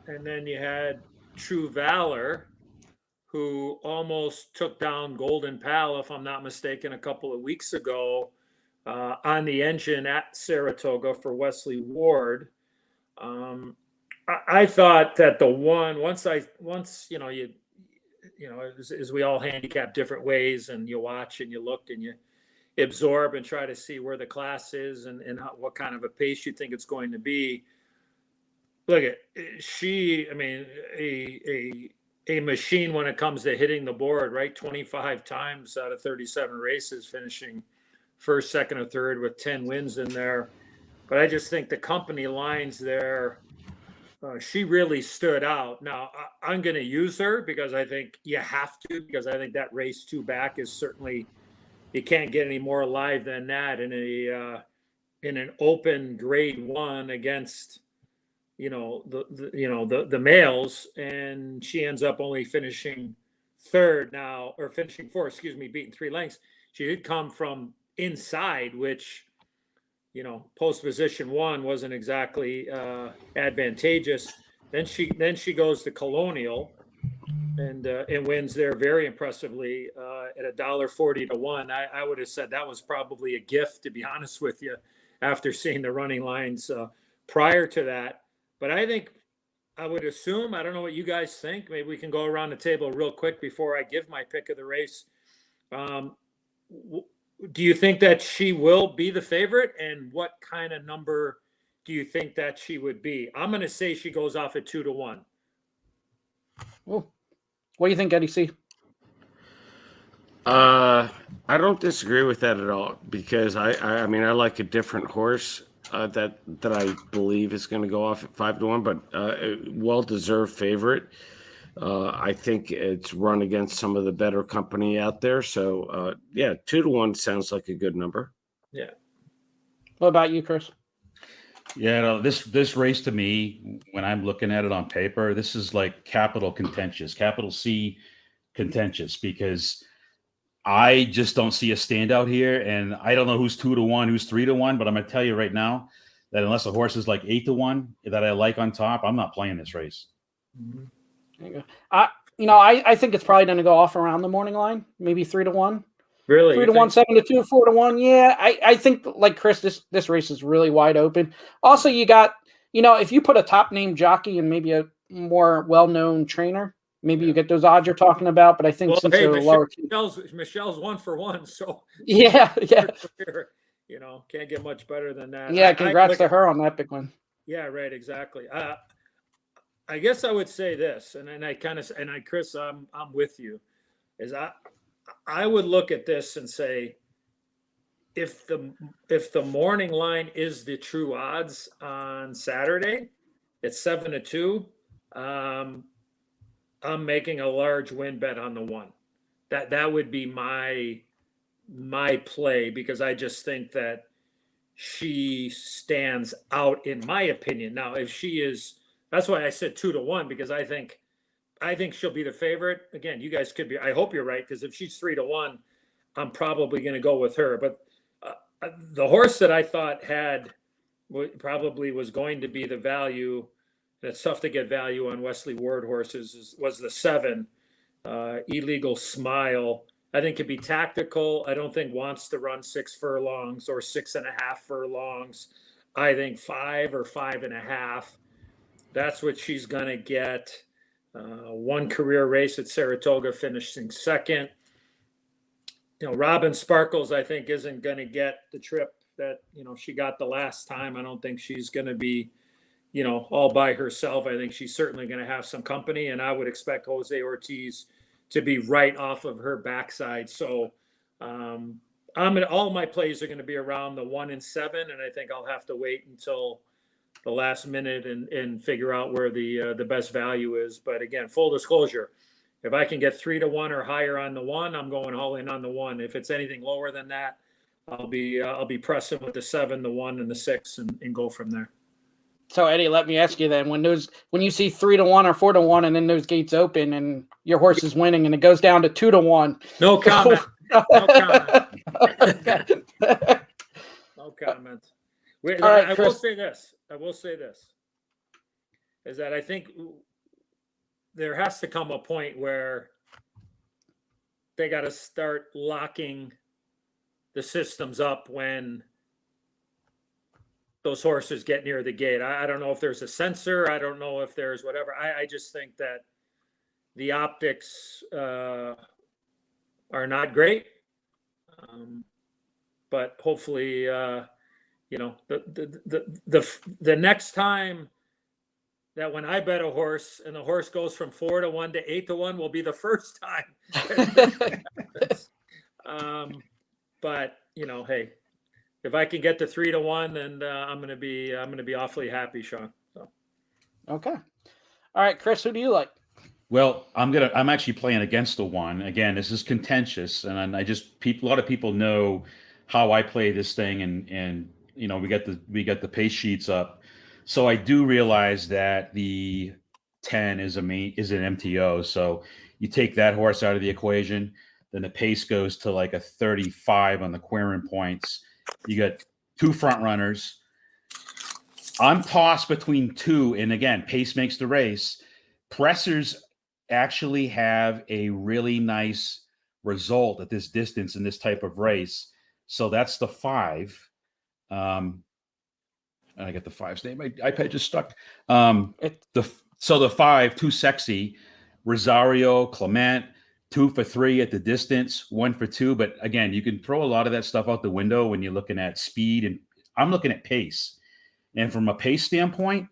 And then you had True Valor, who almost took down Golden Pal, if I'm not mistaken, a couple of weeks ago on the engine at Saratoga for Wesley Ward. I thought that the one once as we all handicap different ways, and you watch and you look and you absorb and try to see where the class is and what kind of a pace you think it's going to be. Look at a machine when it comes to hitting the board, right? 25 times out of 37 races, finishing first, second, or third with 10 wins in there. But I just think the company lines there, she really stood out. Now, I'm going to use her because I think you have to, because I think that race 2 back is certainly, you can't get any more alive than that in an open grade 1 against, the males, and she ends up only finishing 3rd now, or finishing 4th, beating 3 lengths. She did come from inside, which, post position 1 wasn't exactly advantageous. Then she goes to Colonial and wins there very impressively at $1.40 to 1. I would have said that was probably a gift, to be honest with you, after seeing the running lines prior to that. But I think, I would assume, I don't know what you guys think. Maybe we can go around the table real quick before I give my pick of the race. Do you think that she will be the favorite? And what kind of number do you think that she would be? I'm going to say she goes off at 2 to 1. Well, what do you think, Eddie C? I don't disagree with that at all, because I mean, I like a different horse that I believe is going to go off at 5 to 1, but well-deserved favorite. I think it's run against some of the better company out there. So 2 to 1 sounds like a good number. Yeah. What about you, Chris? Yeah, no, this race to me, when I'm looking at it on paper, this is like capital C contentious, because I just don't see a standout here, and I don't know who's 2 to 1, who's 3 to 1. But I'm going to tell you right now that unless a horse is like 8 to 1 that I like on top, I'm not playing this race. Mm-hmm. There you go. I think it's probably going to go off around the morning line, maybe 3 to 1. Really? 3 to 1, 7 to 2, 4 to 1. Yeah, I think, like Chris, this race is really wide open. Also, you got, if you put a top name jockey and maybe a more well-known trainer, maybe you get those odds you're talking about. But I think since they're lower, Michelle's 1 for 1. So yeah. Can't get much better than that. Yeah, congrats to her on that big one. Yeah, right, exactly. I guess I would say this, Chris, I'm with you. Is I would look at this and say, if the morning line is the true odds on Saturday, it's 7 to 2. I'm making a large win bet on the 1. That would be my play, because I just think that she stands out, in my opinion. Now, if she is, that's why I said 2 to 1, because I think she'll be the favorite. Again, you guys could be. I hope you're right, because if she's 3 to 1, I'm probably going to go with her. But the horse that I thought probably was going to be the value, and it's tough to get value on Wesley Ward horses, was the 7, Illegal Smile. I think could be tactical. I don't think wants to run 6 furlongs or 6.5 furlongs. I think 5 or 5.5. That's what she's going to get. 1 career race at Saratoga, finishing 2nd. Robin Sparkles, I think, isn't going to get the trip that, she got the last time. I don't think she's going to be, all by herself. I think she's certainly going to have some company, and I would expect Jose Ortiz to be right off of her backside. So all my plays are going to be around the 1 and 7, and I think I'll have to wait until the last minute and figure out where the best value is. But again, full disclosure, if I can get 3 to 1 or higher on the 1, I'm going all in on the 1. If it's anything lower than that, I'll be pressing with the 7, the 1, and the 6, and go from there. So Eddie, let me ask you then: when you see 3 to 1 or 4 to 1, and then those gates open and your horse is winning, and it goes down to 2 to 1, no comment. No comment. No comment. Wait, right, I will say this. Is that I think there has to come a point where they got to start locking the systems up when those horses get near the gate. I don't know if there's a sensor. I don't know if there's whatever. I just think that the optics are not great. But hopefully, you know, the next time that when I bet a horse and the horse goes from 4-1 to 8-1 will be the first time. But you know, hey, if I can get to 3-1, then I'm gonna be awfully happy, Shawn. So. Okay. All right, Chris, who do you like? Well, I'm actually playing against the one. Again, this is contentious, and a lot of people know how I play this thing, and you know, we got the pace sheets up. So I do realize that the 10 is an MTO. So you take that horse out of the equation, then the pace goes to like a 35 on the Quirin points. You got two front runners. I'm tossed between two, and again, pace makes the race. Pressers actually have a really nice result at this distance in this type of race. So that's the 5. I got the 5's name. My iPad just stuck. The 5, Too Sexy, Rosario, Clement, 2 for 3 at the distance, 1 for 2. But again, you can throw a lot of that stuff out the window when you're looking at speed, and I'm looking at pace. And from a pace standpoint,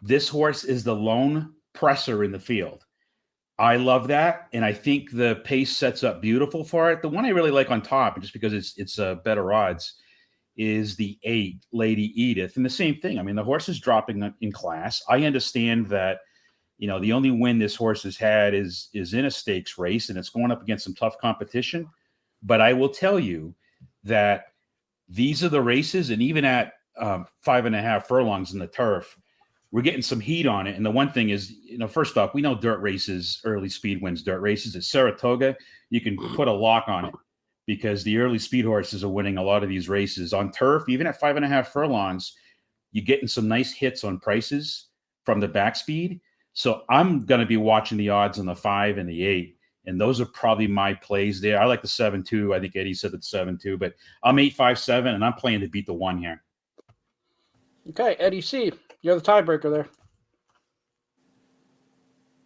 this horse is the lone presser in the field. I love that, and I think the pace sets up beautiful for it. The one I really like on top, just because it's better odds, is the 8, Lady Edith. And the same thing. I mean, the horse is dropping in class. I understand that, you know, the only win this horse has had is in a stakes race, and it's going up against some tough competition. But I will tell you that these are the races, and even at 5.5 furlongs in the turf, we're getting some heat on it. And the one thing is, you know, first off, we know dirt races, early speed wins dirt races. At Saratoga, you can put a lock on it because the early speed horses are winning a lot of these races. On turf, even at 5.5 furlongs, you're getting some nice hits on prices from the back speed. So I'm going to be watching the odds on the 5 and the 8. And those are probably my plays there. I like the 7-2. I think Eddie said it's 7-2, but I'm 8-5-7, and I'm playing to beat the 1 here. Okay, Eddie C., you're the tiebreaker there.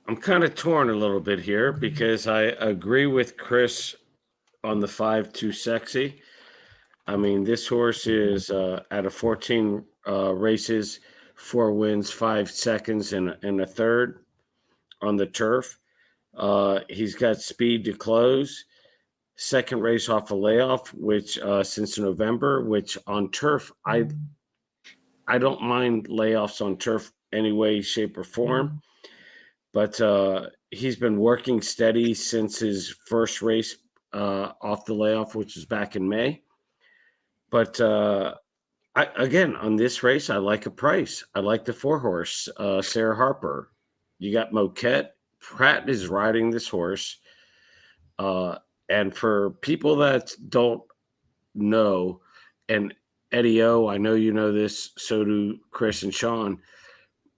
I'm kind of torn a little bit here because I agree with Chris on the 5, Too Sexy. I mean, this horse is out of 14 races, 4 wins, 5 seconds, and a third on the turf. He's got speed to close. Second race off a layoff, which since November, which on turf, I don't mind layoffs on turf any way, shape, or form. But he's been working steady since his first race off the layoff, which was back in May. But again, on this race, I like a price. I like the 4-horse, Sarah Harper. You got Moquette. Pratt is riding this horse. And for people that don't know, and Eddie O, I know you know this, so do Chris and Shawn.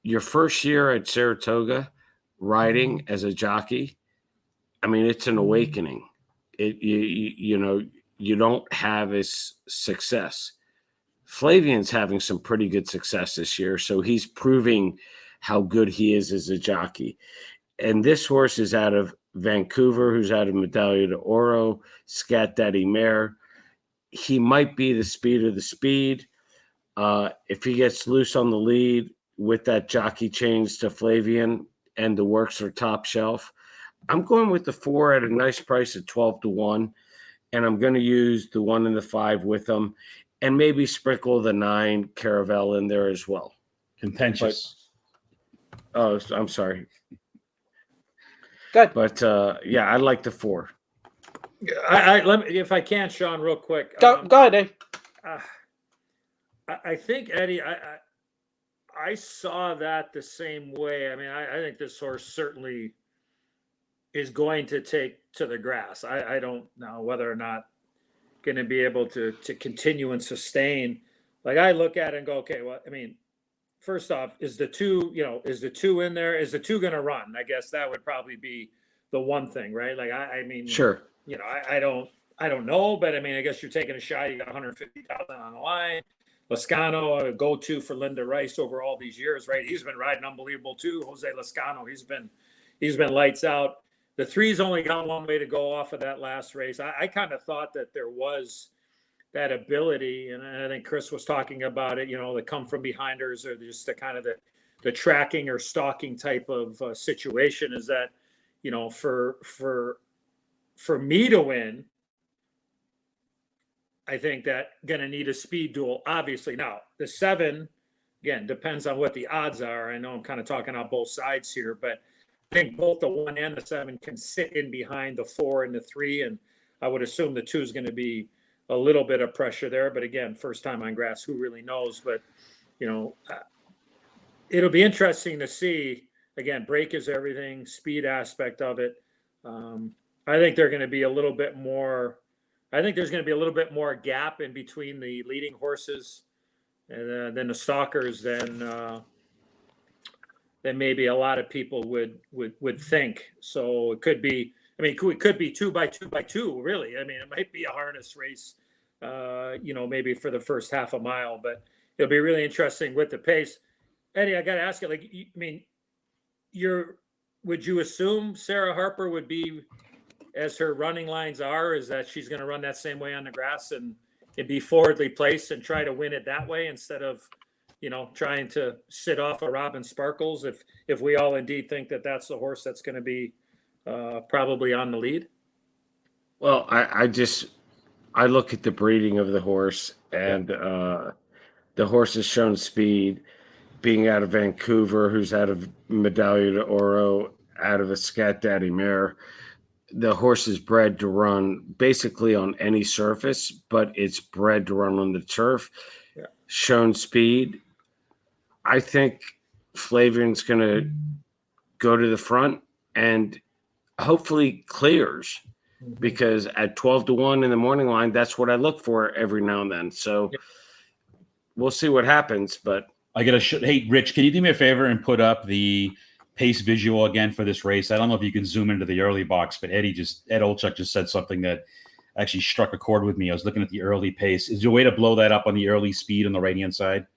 Your first year at Saratoga riding as a jockey, I mean, it's an awakening. You know, you don't have as success. Flavian's having some pretty good success this year, so he's proving how good he is as a jockey. And this horse is out of Vancouver, who's out of Medaglia d'Oro, Scat Daddy Mare. He might be the speed of the speed. If he gets loose on the lead with that jockey change to Flavian and the works are top shelf, I'm going with the 4 at a nice price at 12-1, and I'm going to use the 1 and the 5 with them, and maybe sprinkle the 9 Caravel in there as well. Contentious. Oh, I'm sorry. Good. But yeah, I like the 4. Let me, if I can, Shawn, real quick. Go ahead, Eddie. I think, Eddie, I saw that the same way. I mean, I think this horse certainly is going to take to the grass. I don't know whether or not going to be able to continue and sustain. Like, I look at it and go, okay, well, I mean, first off, is the 2 in there? Is the 2 going to run? I guess that would probably be the one thing, right? Like, I mean, sure. I don't know, but I mean, I guess you're taking a shot. You got 150,000 on the line. Lascano, a go-to for Linda Rice over all these years, right? He's been riding unbelievable too. Jose Lascano, he's been lights out. The three's only got one way to go off of that last race. I kind of thought that there was that ability, and I think Chris was talking about it, the come from behinders, or just the kind of the tracking or stalking type of situation, is that, for me to win, I think that going to need a speed duel, obviously. Now, the 7, again, depends on what the odds are. I know I'm kind of talking on both sides here, but I think both the 1 and the 7 can sit in behind the 4 and the 3, and I would assume the 2 is going to be a little bit of pressure there. But again, first time on grass, who really knows? But, it'll be interesting to see. Again, break is everything, speed aspect of it. I think they're going to be a little bit more. I think there's going to be a little bit more gap in between the leading horses and than the stalkers than maybe a lot of people would think. So it could be. I mean, it could be 2 by 2 by 2. Really, I mean, it might be a harness race. Maybe for the first half a mile, but it'll be really interesting with the pace. Eddie, I got to ask you. Would you assume Sarah Harper would be, as her running lines are, is that she's going to run that same way on the grass and be forwardly placed and try to win it that way instead of, trying to sit off a Robin Sparkles if we all indeed think that that's the horse that's going to be probably on the lead? Well, I look at the breeding of the horse, and the horse has shown speed, being out of Vancouver, who's out of Medaglia d'Oro, out of a Scat Daddy mare. The horse is bred to run basically on any surface, but it's bred to run on the turf. Yeah. Shown speed. I think Flavian's going to go to the front and hopefully clears, because at 12-1 in the morning line, that's what I look for every now and then. So we'll see what happens. But hey, Rich, can you do me a favor and put up the pace visual again for this race? I don't know if you can zoom into the early box, but Ed Olczyk just said something that actually struck a chord with me. I was looking at the early pace. Is there a way to blow that up on the early speed on the right-hand side?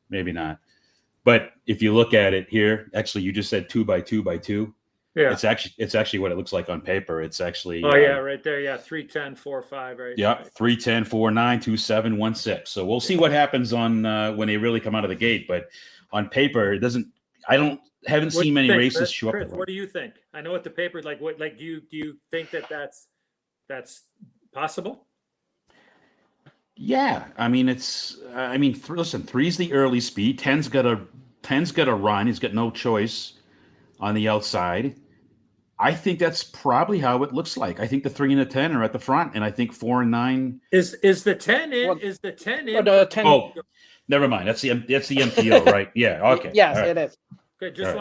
Maybe not. But if you look at it here, actually, you just said 2 by 2 by 2. Yeah. It's actually what it looks like on paper. It's actually right there. Yeah, 3:10, 4:5, right? Yeah, 3:10, 4:9, 2:7, 1:6. So we'll see what happens on when they really come out of the gate. But on paper, it doesn't. Haven't seen many races show up. Chris, what do you think? I know what the paper like. What do you think that's possible? Yeah, I mean listen, 3's the early speed. 10's got a run. He's got no choice on the outside. I think that's probably how it looks like. I think the 3 and the 10 are at the front, and I think 4 and 9 is the 10 in. Is the 10 in? The 10. Oh, never mind. That's the MTO, right? Yeah. Okay. Yes, right. it is. Okay, just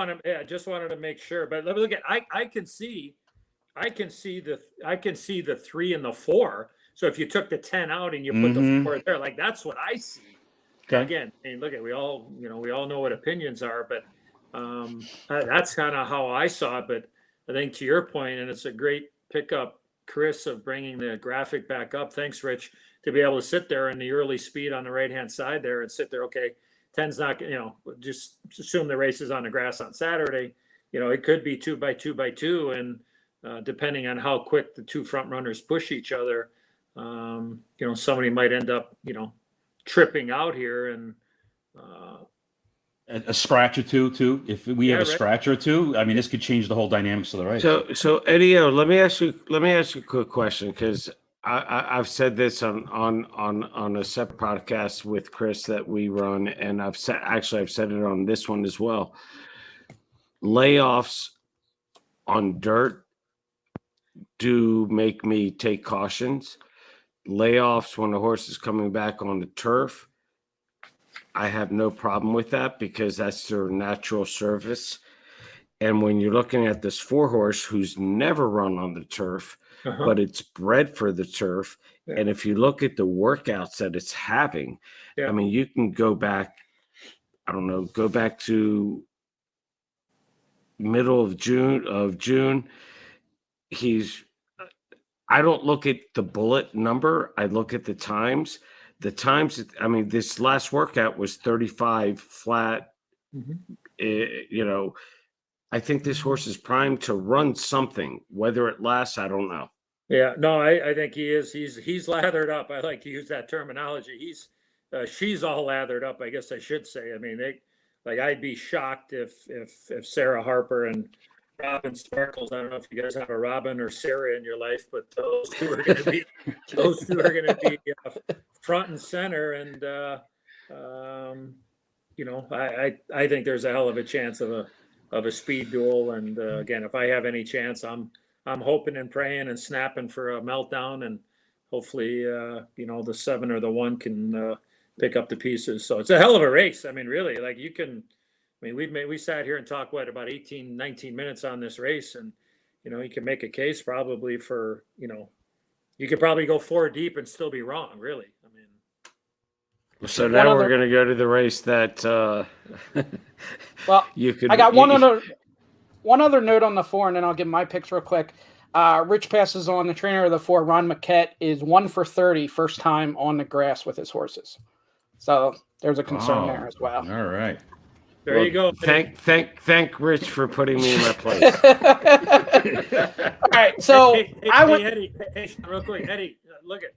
wanted to make sure. But let me look at. I can see the 3 and the 4. So if you took the 10 out and you put the 4 there, like that's what I see. Okay. Again, I mean, look at we all know what opinions are, but that's kind of how I saw it. But I think to your point, and it's a great pickup, Chris, of bringing the graphic back up. Thanks, Rich, to be able to sit there in the early speed on the right-hand side there and sit there. Okay, 10's not, just assume the race is on the grass on Saturday. It could be 2 by 2 by 2, and depending on how quick the two front runners push each other, somebody might end up, tripping out here and. A scratch or two, too. If we have a scratch or two, I mean, this could change the whole dynamics of the race. So Eddie, let me ask you a quick question, because I've said this on a separate podcast with Chris that we run, and I've said it on this one as well. Layoffs on dirt do make me take cautions. Layoffs when the horse is coming back on the turf, I have no problem with that because that's their natural surface. And when you're looking at this 4 horse who's never run on the turf, but it's bred for the turf. Yeah. And if you look at the workouts that it's having, I mean, you can go back to middle of June. He's I don't look at the bullet number. I look at the times. The times, I mean, this last workout was 35 flat. You know, I think this horse is primed to run something. Whether it lasts, I don't know. Yeah, no, I think he is. He's lathered up. I like to use that terminology. She's all lathered up, I guess I should say. I mean, I'd be shocked if Sarah Harper and Robin Sparkles. I don't know if you guys have a Robin or Sarah in your life, but those two are going to be front and center. And you know, I think there's a hell of a chance of a speed duel. And again, if I have any chance, I'm hoping and praying and snapping for a meltdown, and hopefully, you know, the 7 or the 1 can pick up the pieces. So it's a hell of a race. I mean, really, like we sat here and talked about 18, 19 minutes on this race, and you know, you can make a case probably for, you know, you could probably go 4 deep and still be wrong, really. I mean, so now we're going to go to the race that well, you could. I got one other note on the 4, and then I'll give my picks real quick. Rich passes on the trainer of the 4, Ron Maquette, is 1 for 30 first time on the grass with his horses. So there's a concern there as well. All right. There you go. Thank Rich for putting me in my place. All right, so Eddie, real quick, Eddie, look at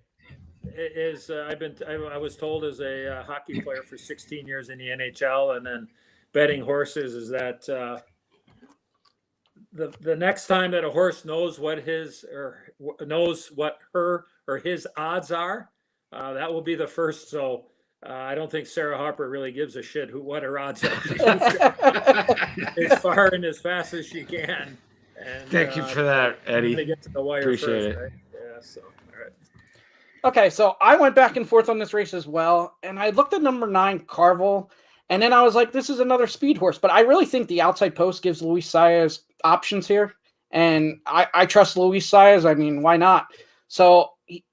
I was told as a hockey player for 16 years in the NHL, and then betting horses, is that the next time that a horse knows what his odds are, that will be the first. So I don't think Sarah Harper really gives a shit what her odds are. As far and as fast as she can. And, thank you for that, Eddie. To get to the wire Appreciate first, it. right? Yeah. So all right. Okay, so I went back and forth on this race as well, and I looked at number 9, Carvel, and then I was like, this is another speed horse, but I really think the outside post gives Luis Saez options here, and I trust Luis Saez. I mean, why not? So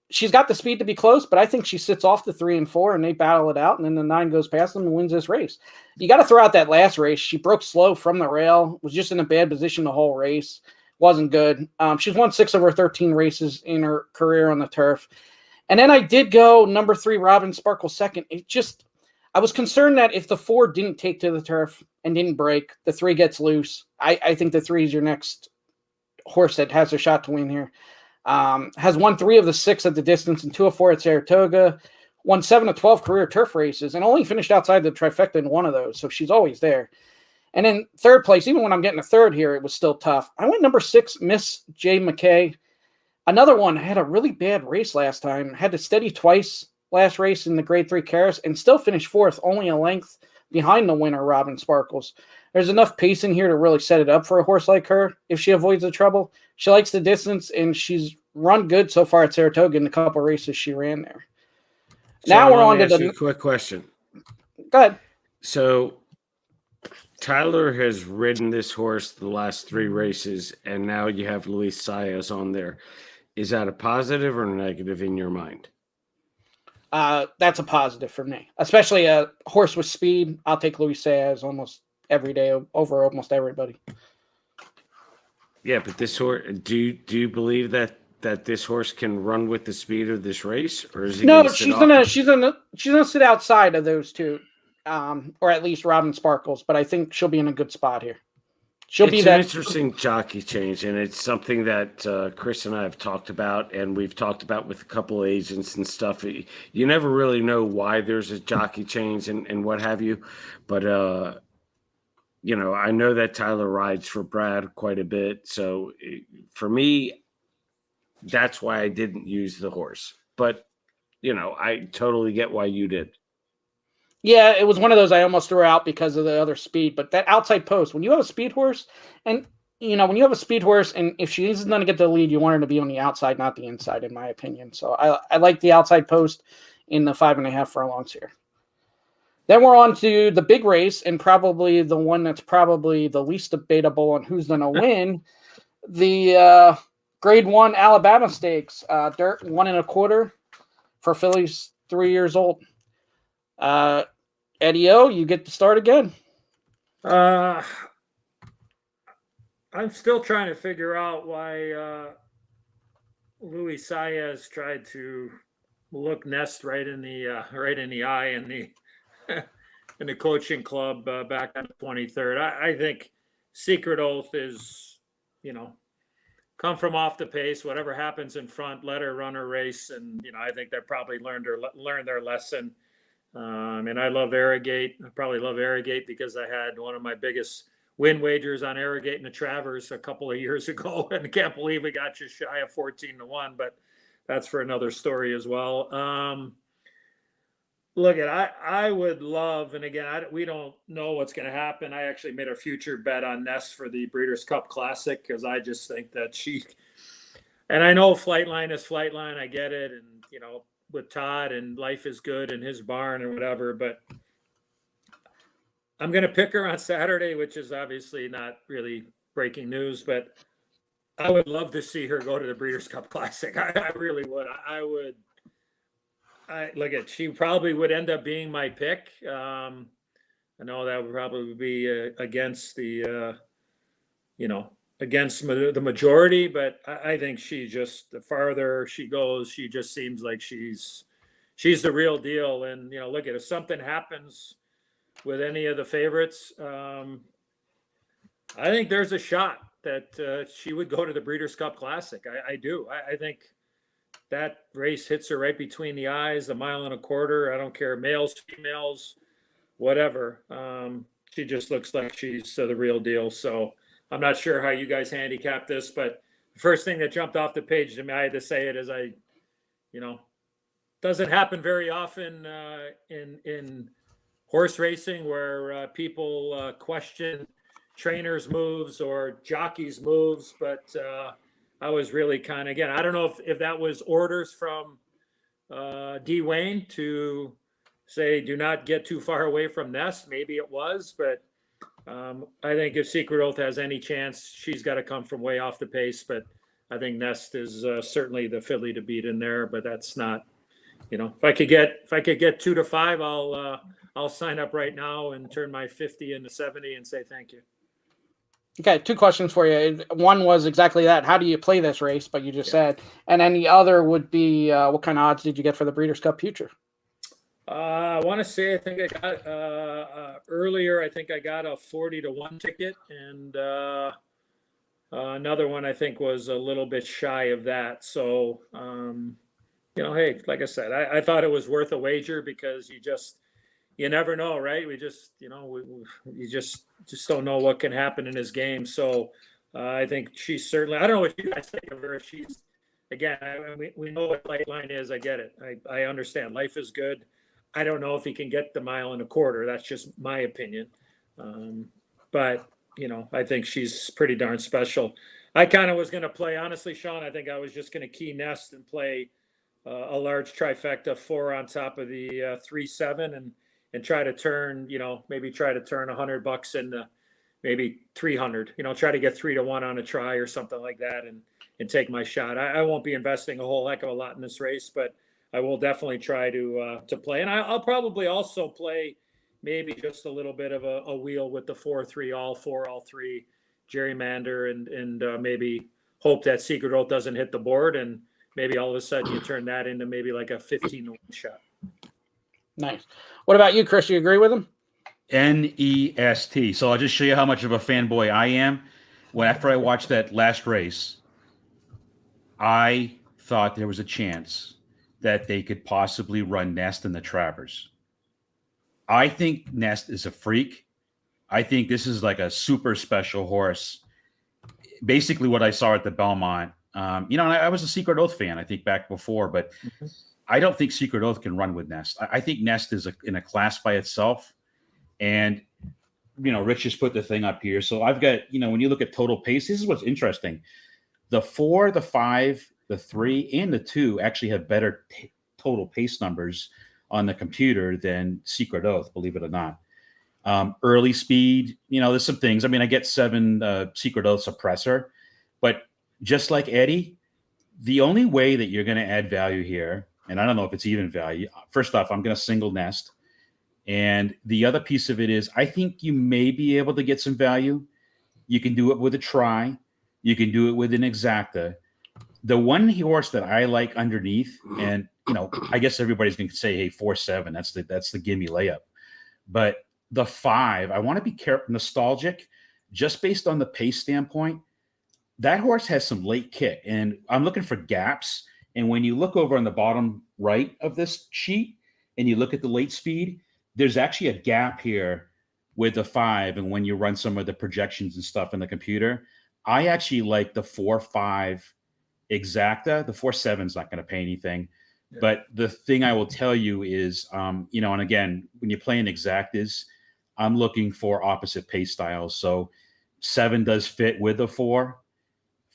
she's got the speed to be close, but I think she sits off the 3 and 4, and they battle it out, and then the 9 goes past them and wins this race. You got to throw out that last race. She broke slow from the rail, was just in a bad position the whole race, wasn't good. She's won 6 of her 13 races in her career on the turf. And then I did go number 3, Robin Sparkle, second. I was concerned that if the 4 didn't take to the turf and didn't break, the 3 gets loose. I think the 3 is your next horse that has a shot to win here. Has won 3 of the 6 at the distance and 2 of 4 at Saratoga. Won 7 of 12 career turf races and only finished outside the trifecta in 1 of those. So she's always there. And in third place, even when I'm getting a third here, it was still tough. I went number 6, Miss J. McKay. Another one had a really bad race last time. Had to steady twice last race in the Grade 3 Caris and still finished 4th, only a length behind the winner, Robin Sparkles. There's enough pace in here to really set it up for a horse like her if she avoids the trouble. She likes the distance, and she's run good so far at Saratoga in the couple races she ran there. So now we're on to the quick question. Go ahead. So Tyler has ridden this horse the last 3 races, and now you have Luis Saez on there. Is that a positive or negative in your mind? That's a positive for me, especially a horse with speed. I'll take Luis Saez almost every day over almost everybody. Yeah, but this horse, do you believe that this horse can run with the speed of this race, or is he? No, she's gonna sit outside of those 2, or at least Robin Sparkles. But I think she'll be in a good spot here. It's an interesting jockey change, and it's something that Chris and I have talked about, and we've talked about with a couple agents and stuff. You never really know why there's a jockey change and what have you, but you know, I know that Tyler rides for Brad quite a bit, so for me, that's why I didn't use the horse. But you know, I totally get why you did. Yeah, it was one of those I almost threw out because of the other speed. But that outside post, when you have a speed horse, and when you have a speed horse, and if she isn't going to get the lead, you want her to be on the outside, not the inside, in my opinion. So I like the outside post in the 5.5 furlongs here. Then we're on to the big race, and probably the one that's probably the least debatable on who's going to win. The Grade 1 Alabama Stakes, dirt 1 1/4 for fillies 3 years old. Eddie O, you get to start again. I'm still trying to figure out why Luis Saez tried to look Nest right in the eye in the in the coaching club back on the 23rd. I think Secret Oath is, come from off the pace. Whatever happens in front, let her run her race, and I think they probably learned their lesson. And I love Arrogate. I probably love Arrogate because I had one of my biggest win wagers on Arrogate and the Travers a couple of years ago, and I can't believe we got just shy of 14-1. But that's for another story as well. Look, I would love, and again, we don't know what's going to happen. I actually made a future bet on Ness for the Breeders' Cup Classic because I just think that and I know Flightline is Flightline. I get it, and with Todd and life is good in his barn or whatever, but I'm going to pick her on Saturday, which is obviously not really breaking news, but I would love to see her go to the Breeders' Cup Classic. I really would. She probably would end up being my pick. I know that would probably be against the, against the majority, but I think the farther she goes, she just seems like she's the real deal. And, if something happens with any of the favorites, I think there's a shot that she would go to the Breeders' Cup Classic. I do. I think that race hits her right between the eyes, a mile and a quarter. I don't care, males, females, whatever. She just looks like she's the real deal. So I'm not sure how you guys handicap this, but the first thing that jumped off the page to me, I had to say it, is doesn't happen very often in horse racing where people question trainers' moves or jockeys' moves, but I was really kind of, again, I don't know if that was orders from D. Wayne to say, do not get too far away from Nest. Maybe it was, but I think if Secret Oath has any chance, she's got to come from way off the pace. But I think Nest is certainly the filly to beat in there. But that's not, if I could get 2 to 5, I'll sign up right now and turn my 50 into 70 and say thank you. Okay, 2 questions for you. One was exactly that. How do you play this race? But you just said. And then the other would be, what kind of odds did you get for the Breeders' Cup Future? I want to say, I think I got earlier, I think I got a 40-1 ticket, and another one I think was a little bit shy of that. So, hey, like I said, I thought it was worth a wager because you never know, right? We just, you just don't know what can happen in his game. So I think she's certainly, I don't know what you guys think of her. She's, again, we know what Flightline is. I get it. I understand. Life is good. I don't know if he can get the mile and a quarter. That's just my opinion. But, I think she's pretty darn special. I kind of was going to play, honestly, Shawn, I think I was just going to key Nest and play a large trifecta 4 on top of the 3-7 and try to turn, maybe try to turn $100 into maybe 300, try to get 3-1 on a try or something like that and take my shot. I won't be investing a whole heck of a lot in this race, but I will definitely try to play. And I'll probably also play maybe just a little bit of a wheel with the 4-3, all 4, all 3 gerrymander and maybe hope that Secret Oath doesn't hit the board. And maybe all of a sudden you turn that into maybe like a 15-1 shot. Nice. What about you, Chris? You agree with him? NEST. So I'll just show you how much of a fanboy I am. After I watched that last race, I thought there was a chance that they could possibly run Nest in the Travers. I think Nest is a freak. I think this is like a super special horse. Basically what I saw at the Belmont, I was a Secret Oath fan, I think, back before, but I don't think Secret Oath can run with Nest. I think Nest is in a class by itself. And, Rich just put the thing up here. So I've got, when you look at total pace, this is what's interesting. The 4, the 5, the 3, and the 2 actually have better total pace numbers on the computer than Secret Oath, believe it or not. Early speed, there's some things. I mean, I get 7 Secret Oath suppressor, but just like Eddie, the only way that you're going to add value here, and I don't know if it's even value. First off, I'm going to single Nest. And the other piece of it is I think you may be able to get some value. You can do it with a try. You can do it with an exacta. The one horse that I like underneath, and I guess everybody's going to say, hey, 4-7, that's the gimme layup. But the 5, I want to be careful, nostalgic, just based on the pace standpoint. That horse has some late kick, and I'm looking for gaps. And when you look over on the bottom right of this sheet and you look at the late speed, there's actually a gap here with the 5. And when you run some of the projections and stuff in the computer, I actually like the 4-5 exacta. The 4-7 is not going to pay anything. Yeah. But the thing I will tell you is, and again, when you're playing exactas, I'm looking for opposite pace styles. So 7 does fit with the 4,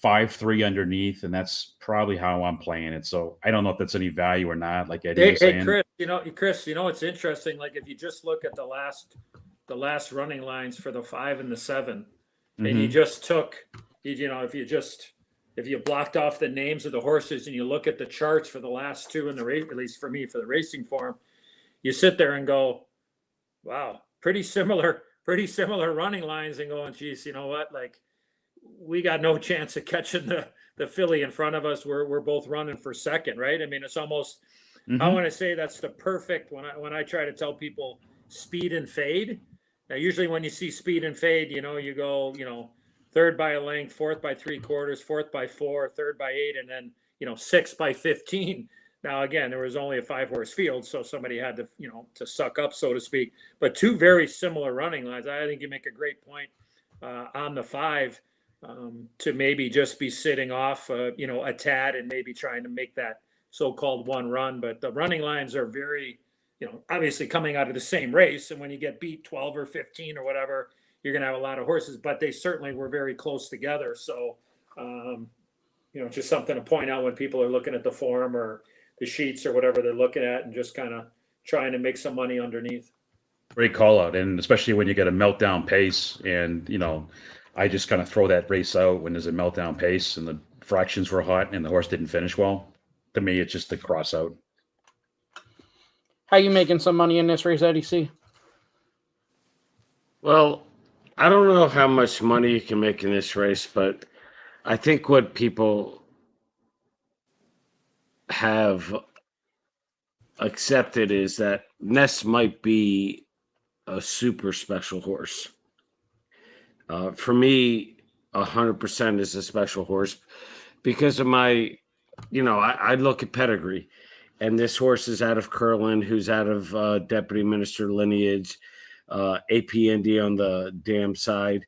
5-3 underneath, and that's probably how I'm playing it. So I don't know if that's any value or not. Like Eddie was saying. Chris, it's interesting. Like if you just look at the last running lines for the 5 and the 7, and you just took, if you blocked off the names of the horses and you look at the charts for the last 2 in the race, at least for me, for the racing form, you sit there and go, wow, pretty similar running lines, and going, geez, you know what? Like, we got no chance of catching the filly in front of us. We're both running for second, right? I mean, it's almost, I want to say that's the perfect, when I try to tell people speed and fade. Now, usually when you see speed and fade, you go, third by a length, fourth by 3/4, fourth by 4, third by 8, and then, 6th by 15. Now, again, there was only a 5-horse field, so somebody had to, to suck up, so to speak. But 2 very similar running lines. I think you make a great point on the 5 to maybe just be sitting off, a tad, and maybe trying to make that so-called one run. But the running lines are very, obviously coming out of the same race. And when you get beat 12 or 15 or whatever, you're going to have a lot of horses, but they certainly were very close together. So, just something to point out when people are looking at the form or the sheets or whatever they're looking at, and just kind of trying to make some money underneath. Great call out. And especially when you get a meltdown pace, and, I just kind of throw that race out when there's a meltdown pace and the fractions were hot and the horse didn't finish well. To me, it's just a cross out. How you making some money in this race, Eddie C? Well, I don't know how much money you can make in this race, but I think what people have accepted is that Ness might be a super special horse. For me, 100% is a special horse because of my, I look at pedigree, and this horse is out of Curlin, who's out of Deputy Minister lineage, APND on the dam side.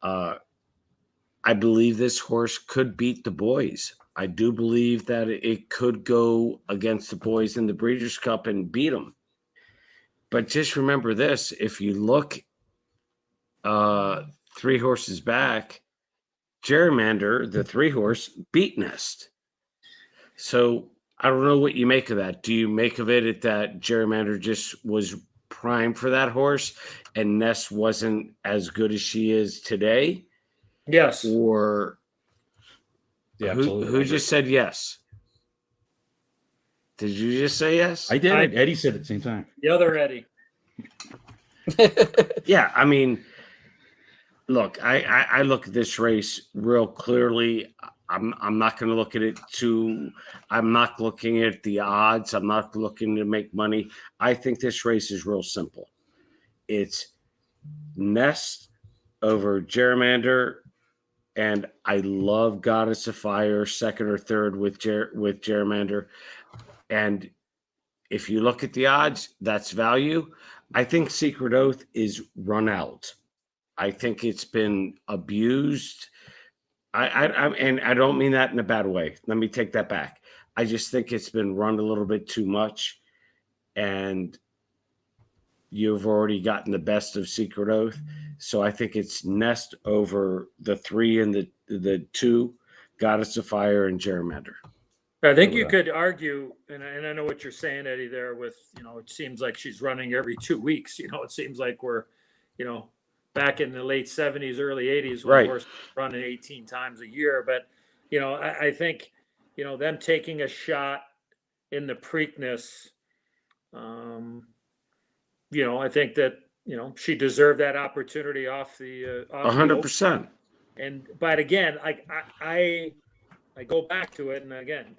I believe this horse could beat the boys. I do believe that it could go against the boys in the Breeders' Cup and beat them. But just remember this, if you look 3 horses back, Gerrymander, the 3-horse, beat Nest. So I don't know what you make of that. Do you make of it that Gerrymander just was primed for that horse and Nest wasn't as good as she is today? Yes. Or yeah, who just said yes? Did you just say yes? I did. Eddie said at the same time. The other Eddie. Yeah, I mean, look, I look at this race real clearly. I'm not going to look at it I'm not looking at the odds. I'm not looking to make money. I think this race is real simple. It's Nest over Gerrymander, and I love Goddess of Fire, second or third with Gerrymander. And if you look at the odds, that's value. I think Secret Oath is run out. I think it's been abused. And I don't mean that in a bad way. Let me take that back. I just think it's been run a little bit too much, and you've already gotten the best of Secret Oath. So I think it's Nest over the 3 and the 2, Goddess of Fire and Gerrymander. I think you could argue, and I know what you're saying, Eddie, there with, it seems like she's running every 2 weeks. It seems like we're, back in the late 70s, early 80s, when horses were running 18 times a year. But, I think, them taking a shot in the Preakness, I think that, she deserved that opportunity off the 100%. But again, I go back to it, and again,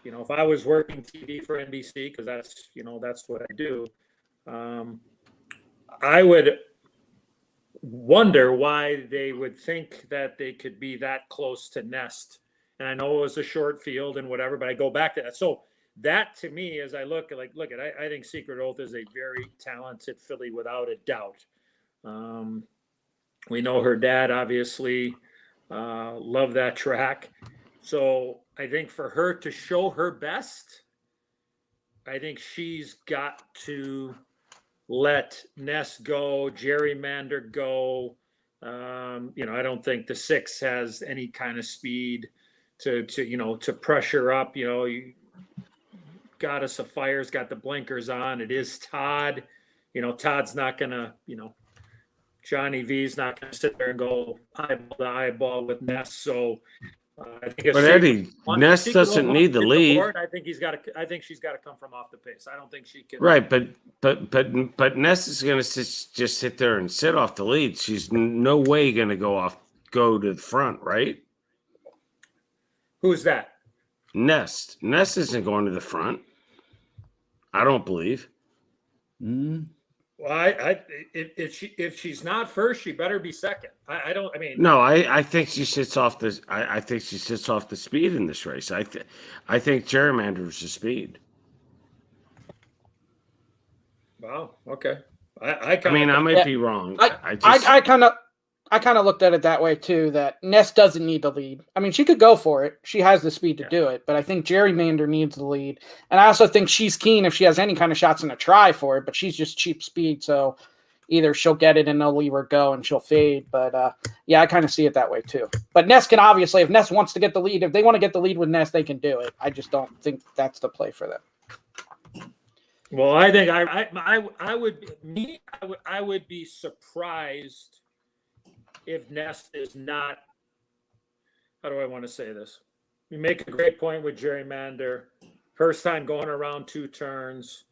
if I was working TV for NBC, because that's what I do, I would wonder why they would think that they could be that close to Nest. And I know it was a short field and whatever, but I go back to that. So that to me, as I look at, I think Secret Oath is a very talented filly without a doubt. We know her dad obviously loved that track. So I think for her to show her best, I think she's got to let Ness go, gerrymander go. I don't think the 6 has any kind of speed to pressure up. You got us a fire's got the blinkers on. It is Todd. Todd's not gonna, Johnny V's not gonna sit there and go eyeball to eyeball with Ness. So I think. But Eddie, Ness doesn't need the lead. I think she's got to come from off the pace. I don't think she can. Right, but Ness is going to just sit there and sit off the lead. She's no way going to go to the front, right? Who's that? Ness. Ness isn't going to the front. I don't believe. Well, if she's not first, she better be second. No, I think she sits off the. I think she sits off the speed in this race. I think gerrymander's the speed. Wow. Okay. I might be wrong. I kind of looked at it that way too. That Ness doesn't need the lead. I mean, she could go for it. She has the speed to do it. But I think gerrymander needs the lead, and I also think she's keen if she has any kind of shots in a try for it. But she's just cheap speed, so either she'll get it and they'll leave her go and she'll fade. But I kind of see it that way too. But Ness can obviously, if Ness wants to get the lead, if they want to get the lead with Ness, they can do it. I just don't think that's the play for them. Well, I think I would be surprised if Nest is not. How do I want to say this? You make a great point with gerrymander. First time going around 2 turns,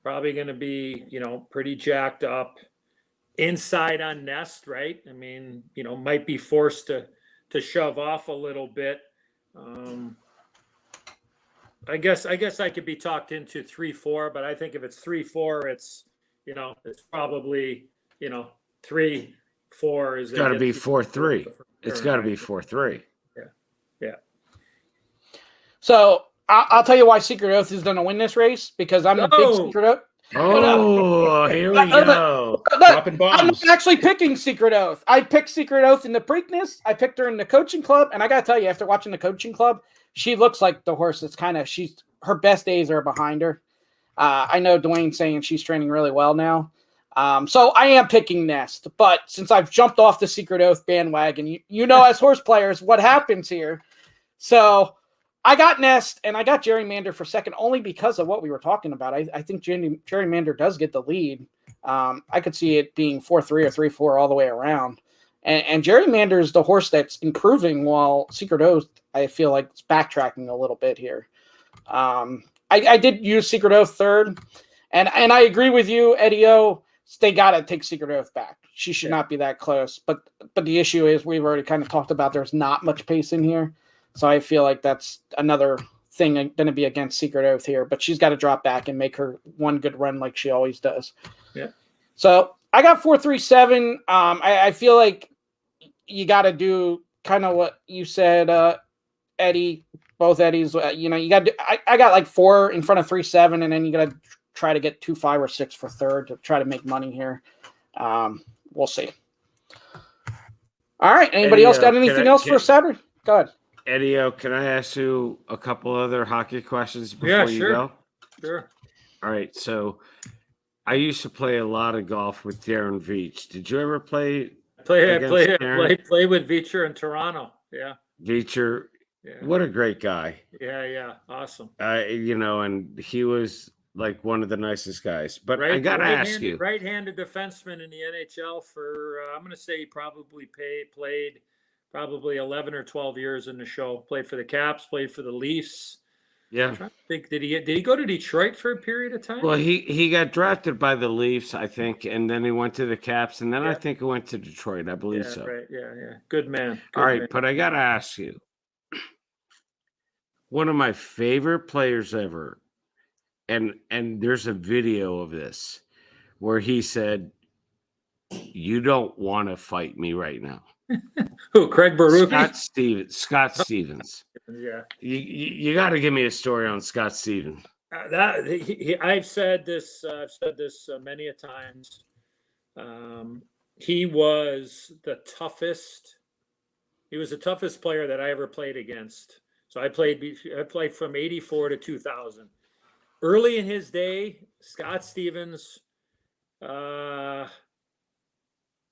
probably going to be pretty jacked up. Inside on Nest, right? I mean, might be forced to shove off a little bit. I guess I could be talked into 3-4, but I think if it's 3-4, it's probably 3-4 is got to be 4-3. It's got to be 4-3. Yeah. So I'll tell you why Secret Oath is going to win this race, because I'm a big Secret Oath. Oh, here we go. Dropping bombs. I'm actually picking Secret Oath. I picked Secret Oath in the Preakness. I picked her in the coaching club, and I got to tell you, after watching the coaching club, she looks like the horse that's her best days are behind her. I know Dwayne's saying she's training really well now. So I am picking Nest, but since I've jumped off the Secret Oath bandwagon, as horse players, what happens here. So I got Nest and I got gerrymander for second only because of what we were talking about. I think gerrymander does get the lead. I could see it being 4-3 or 3-4 all the way around. And gerrymander is the horse that's improving, while Secret Oath, I feel like, it's backtracking a little bit here. I did use Secret Oath third, and I agree with you, Eddie O. They got to take Secret Oath back. She should not be that close. But the issue is, we've already kind of talked about, there's not much pace in here. So I feel like that's another thing going to be against Secret Oath here. But she's got to drop back and make her one good run like she always does. Yeah. So I got 4-3-7. I feel like you got to do kind of what you said, Eddie. Both Eddies. You got. I got like 4 in front of 3-7, and then you got to try to get 2, 5, or 6 for third to try to make money here. We'll see. All right. Anybody else got anything else for Saturday? Go ahead. Eddie, can I ask you a couple other hockey questions before you go? Sure. All right. So I used to play a lot of golf with Darren Veach. Did you ever play with Veacher in Toronto? Yeah. Veacher. Yeah. What a great guy. Yeah. Awesome. And he was like one of the nicest guys. But I got to ask you. Right-handed defenseman in the NHL for, I'm going to say he probably played probably 11 or 12 years in the show. Played for the Caps, played for the Leafs. Yeah. I'm trying to think, did he go to Detroit for a period of time? Well, he got drafted by the Leafs, I think, and then he went to the Caps, and then I think he went to Detroit. I believe so. Right. Yeah. Good man. All right, but I got to ask you. one of my favorite players ever, and there's a video of this where he said, "You don't want to fight me right now." Who? Craig Berube? Scott Stevens. Yeah. You got to give me a story on Scott Stevens. I've said this. Many a times. He was the toughest. He was the toughest player that I ever played against. So I played from '84 to 2000. Early in his day, Scott Stevens,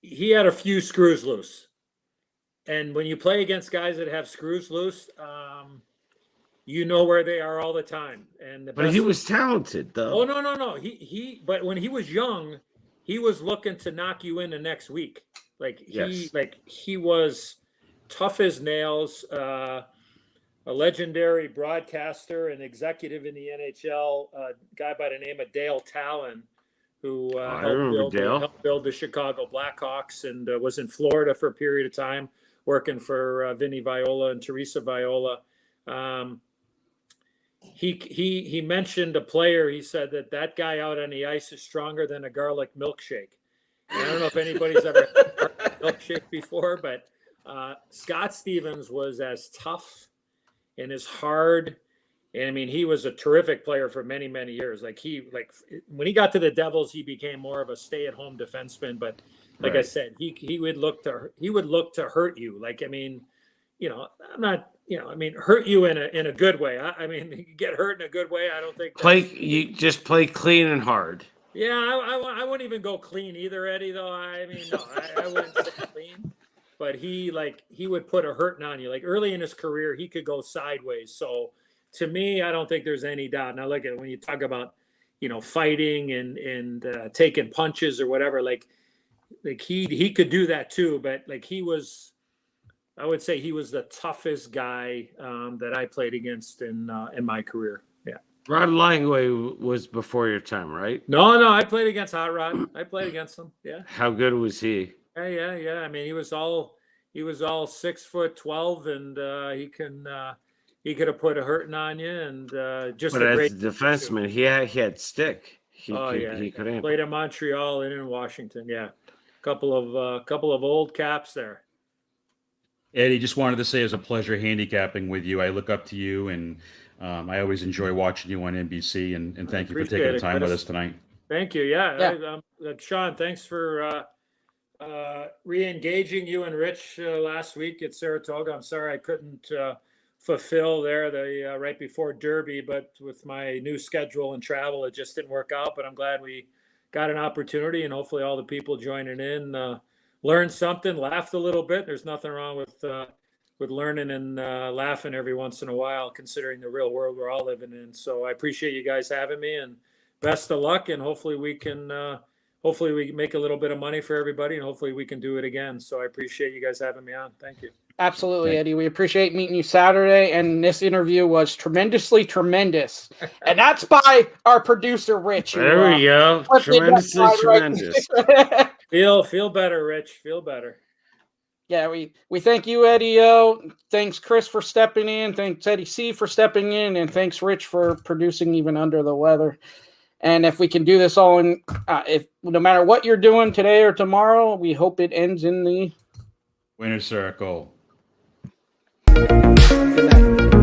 he had a few screws loose. And when you play against guys that have screws loose, you know where they are all the time. But he was talented, though. Oh, no. But when he was young, he was looking to knock you in the next week. He was tough as nails. A legendary broadcaster and executive in the NHL, a guy by the name of Dale Talon, who helped build the Chicago Blackhawks and was in Florida for a period of time, working for Vinny Viola and Teresa Viola. He mentioned a player. He said that guy out on the ice is stronger than a garlic milkshake. And I don't know if anybody's ever had a garlic milkshake before, but Scott Stevens was as tough and as hard. And I mean, he was a terrific player for many, many years. When he got to the Devils, he became more of a stay-at-home defenseman. But I said, he would look to hurt you. Hurt you in a good way. I mean, you get hurt in a good way. I don't think you just play clean and hard. Yeah, I wouldn't even go clean either, Eddie. Though I wouldn't say clean. But he would put a hurting on you. Like early in his career, he could go sideways. So to me, I don't think there's any doubt. Now look at it, when you talk about, fighting and taking punches or whatever, he could do that too. But I would say he was the toughest guy that I played against in my career. Yeah. Rod Langley was before your time, right? No, I played against Hot Rod. I played against him. Yeah. How good was he? Yeah. I mean, he was all 6'12", and he could have put a hurting on you, and just. But as a defenseman, he had stick. He could played in Montreal and in Washington. Yeah, couple of old caps there. Eddie, just wanted to say it was a pleasure handicapping with you. I look up to you, and I always enjoy watching you on NBC. And thank you for taking the time with us tonight. Thank you. Yeah. Shawn, thanks for re-engaging you and Rich last week at Saratoga. I'm sorry I couldn't fulfill there the right before Derby, but with my new schedule and travel, it just didn't work out. But I'm glad we got an opportunity, and hopefully all the people joining in learned something, laughed a little bit. There's nothing wrong with learning and laughing every once in a while, considering the real world we're all living in. So I appreciate you guys having me, and best of luck. And hopefully we can make a little bit of money for everybody, and hopefully we can do it again. So I appreciate you guys having me on. Thank you. Absolutely, Eddie. We appreciate meeting you Saturday, and this interview was tremendously tremendous. And that's by our producer, Rich. There we go. Tremendously tremendous. Feel better, Rich. Feel better. Yeah, we thank you, Eddie. Thanks, Chris, for stepping in. Thanks, Eddie C, for stepping in. And thanks, Rich, for producing even under the weather. And if we can do this all in, no matter what you're doing today or tomorrow, we hope it ends in the winner's circle. Good night.